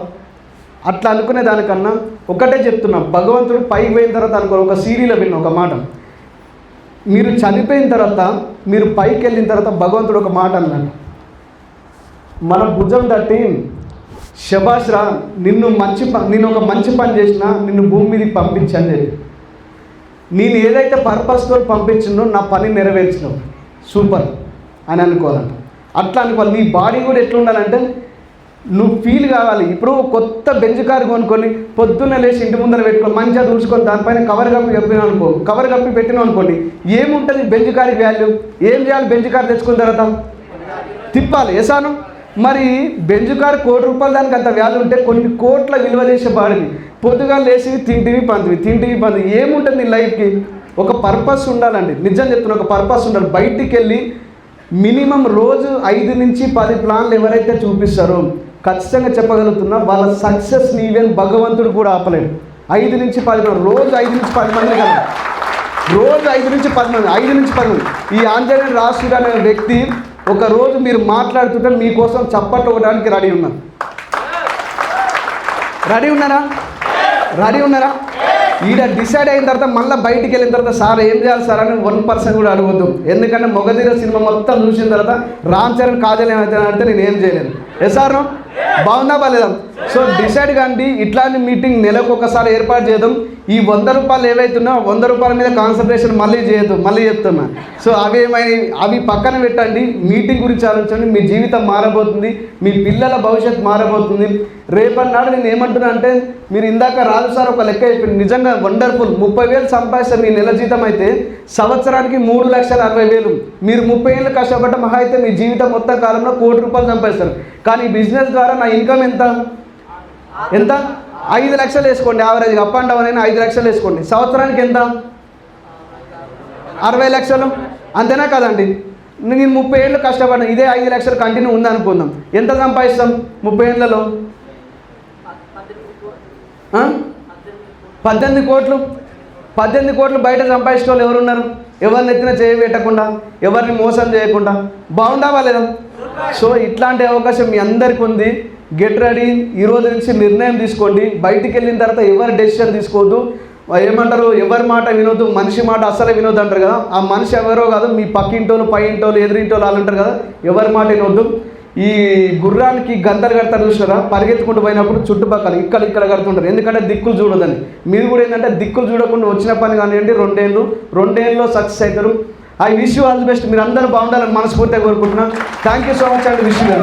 అట్లా అనుకునే దానికన్నా ఒకటే చెప్తున్నా, భగవంతుడు పైకి పోయిన తర్వాత అనుకో, ఒక సీడీలో విన్న ఒక మాట, మీరు చనిపోయిన తర్వాత, మీరు పైకి వెళ్ళిన తర్వాత భగవంతుడు ఒక మాట అన్నాడు, మన భుజం తట్టి శబాష్ రా, నేను ఒక మంచి పని చేసినా నిన్ను భూమి మీదకి పంపించాను చెప్పి, నేను ఏదైతే పర్పస్తో పంపించినో నా పని నెరవేర్చినావు, సూపర్. అని అనుకోవాలంట. అట్లా అనుకోవాలి. నీ బాడీ కూడా ఎట్లా ఉండాలంటే నువ్వు ఫీల్ కావాలి. ఇప్పుడు కొత్త బెంచ్ కారు కొనుక్కొని పొద్దున్నే లేచి ఇంటి ముందర పెట్టుకొని మంచిగా దూసుకొని దానిపైన కవర్ కప్పి చెప్పినావు అనుకో, కవర్ కప్పి పెట్టినావు అనుకోండి, ఏముంటుంది బెంచ్ కారుకి వాల్యూ? ఏం చేయాలి? బెంచ్ కారు తెచ్చుకున్న తర్వాత తిప్పాలి. ఎసాను మరి బెంచ్ కారు ₹1,00,00,000 దానికి అంత వాల్యూ ఉంటే కొన్ని కోట్ల విలువ చేసే బాడీని పొద్దుగా లేచి తింటివి పంతివి ఏముంటుంది నీ లైఫ్కి? ఒక పర్పస్ ఉండాలండి. నిజం చెప్తున్నా, ఒక పర్పస్ ఉండాలి. బయటికి వెళ్ళి మినిమం రోజు 5 నుంచి 10 ప్లాన్లు ఎవరైతే చూపిస్తారో ఖచ్చితంగా చెప్పగలుగుతున్నా వాళ్ళ సక్సెస్ని ఈవెన్ భగవంతుడు కూడా ఆపలేడు. 5 నుంచి 10 రోజు 5 నుంచి 10 మంది కదా, రోజు 5 నుంచి 10 మంది, 5 నుంచి 10 మంది. ఈ ఆంజనేయ రాష్ట్రుడు అనే వ్యక్తి ఒకరోజు మీరు మాట్లాడుతుంటే మీకోసం చప్పట్లు ఇవ్వడానికి రెడీ ఉన్నారు. రెడీ ఉన్నారా? ఈడ డిసైడ్ అయిన తర్వాత మళ్ళీ బయటికి వెళ్ళిన తర్వాత సార్ ఏం చేయాలి సార్ అని 1% కూడా అడగద్దు. ఎందుకంటే మొగధీర సినిమా మొత్తం చూసిన తర్వాత రామ్ చరణ్ కాజల్ ఏమవుతానంటే నేను ఏం చేయలేను. సార్ బాగుందా బాలేదా? సో డిసైడ్ కాండి. ఇట్లాంటి మీటింగ్ నెలకు ఒకసారి ఏర్పాటు చేద్దాం. ఈ ₹100 ఏవైతున్నా ₹100 మీద కాన్సన్ట్రేషన్ మళ్ళీ చేయొద్దు, మళ్ళీ చెప్తున్నా. సో అవి పక్కన పెట్టండి. మీటింగ్ గురించి ఆలోచించండి. మీ జీవితం మారబోతుంది, మీ పిల్లల భవిష్యత్తు మారబోతుంది. రేపటి నాడు నేను ఏమంటున్నా అంటే, మీరు ఇందాక రాజు సార్ ఒక లెక్క చెప్పింది, నిజంగా వండర్ఫుల్. 30,000 సంపాదిస్తే మీ నెల జీతం అయితే సంవత్సరానికి ₹3,60,000. మీరు 30 ఏళ్ళు కష్టపడ్డ మహా అయితే మీ జీవితం మొత్తం కాలంలో ₹1,00,00,000 సంపాదిస్తారు. కానీ బిజినెస్ ద్వారా నా ఇన్కమ్ ఎంత 5 లక్షలు వేసుకోండి. యావరేజ్గా అప్ అండ్ డౌన్ అయినా 5 లక్షలు వేసుకోండి. సంవత్సరానికి ఎంత? 60 లక్షలు. అంతేనా కదండి? నేను 30 ఏళ్ళు కష్టపడ్డా, ఇదే 5 లక్షలు కంటిన్యూ ఉందనుకుందాం. ఎంత సంపాదిస్తాం 30 ఏళ్ళలో? 18 కోట్లు. 18 కోట్లు బయట సంపాదించే వాళ్ళు ఎవరున్నారు? ఎవరిని ఎత్తిన చేయి పెట్టకుండా, ఎవరిని మోసం చేయకుండా. బాగుండావా లేదా? సో ఇట్లాంటి అవకాశం మీ అందరికీ ఉంది. Get ready. ఈరోజు నుంచి నిర్ణయం తీసుకోండి. బయటికి వెళ్ళిన తర్వాత ఎవరి డెసిషన్ తీసుకోవద్దు. ఏమంటారు, ఎవరి మాట వినొద్దు, మనిషి మాట అస్సలే వినొద్దు అంటారు కదా. ఆ మనిషి ఎవరో కాదు, మీ పక్కింటోళ్ళు, పై ఇంటోళ్ళు, ఎదురింటోళ్ళు వాళ్ళు అంటారు కదా. ఎవరి మాట వినొద్దు. ఈ గుర్రానికి గంతలు కడతారు చూసినారా? పరిగెత్తుకుంటూ పోయినప్పుడు చుట్టుపక్కల ఇక్కడ కడుతుంటారు. ఎందుకంటే దిక్కులు చూడదని. మీరు కూడా ఏంటంటే దిక్కులు చూడకుండా వచ్చిన పని కానివ్వండి. 2 ఏళ్ళలో సక్సెస్ అవుతారు. I wish you all the best. మీరు అందరూ బాగుండాలని మనస్ఫూర్తిగా కోరుకుంటున్నాను. థ్యాంక్ యూ సో మచ్ అండి. Wish you.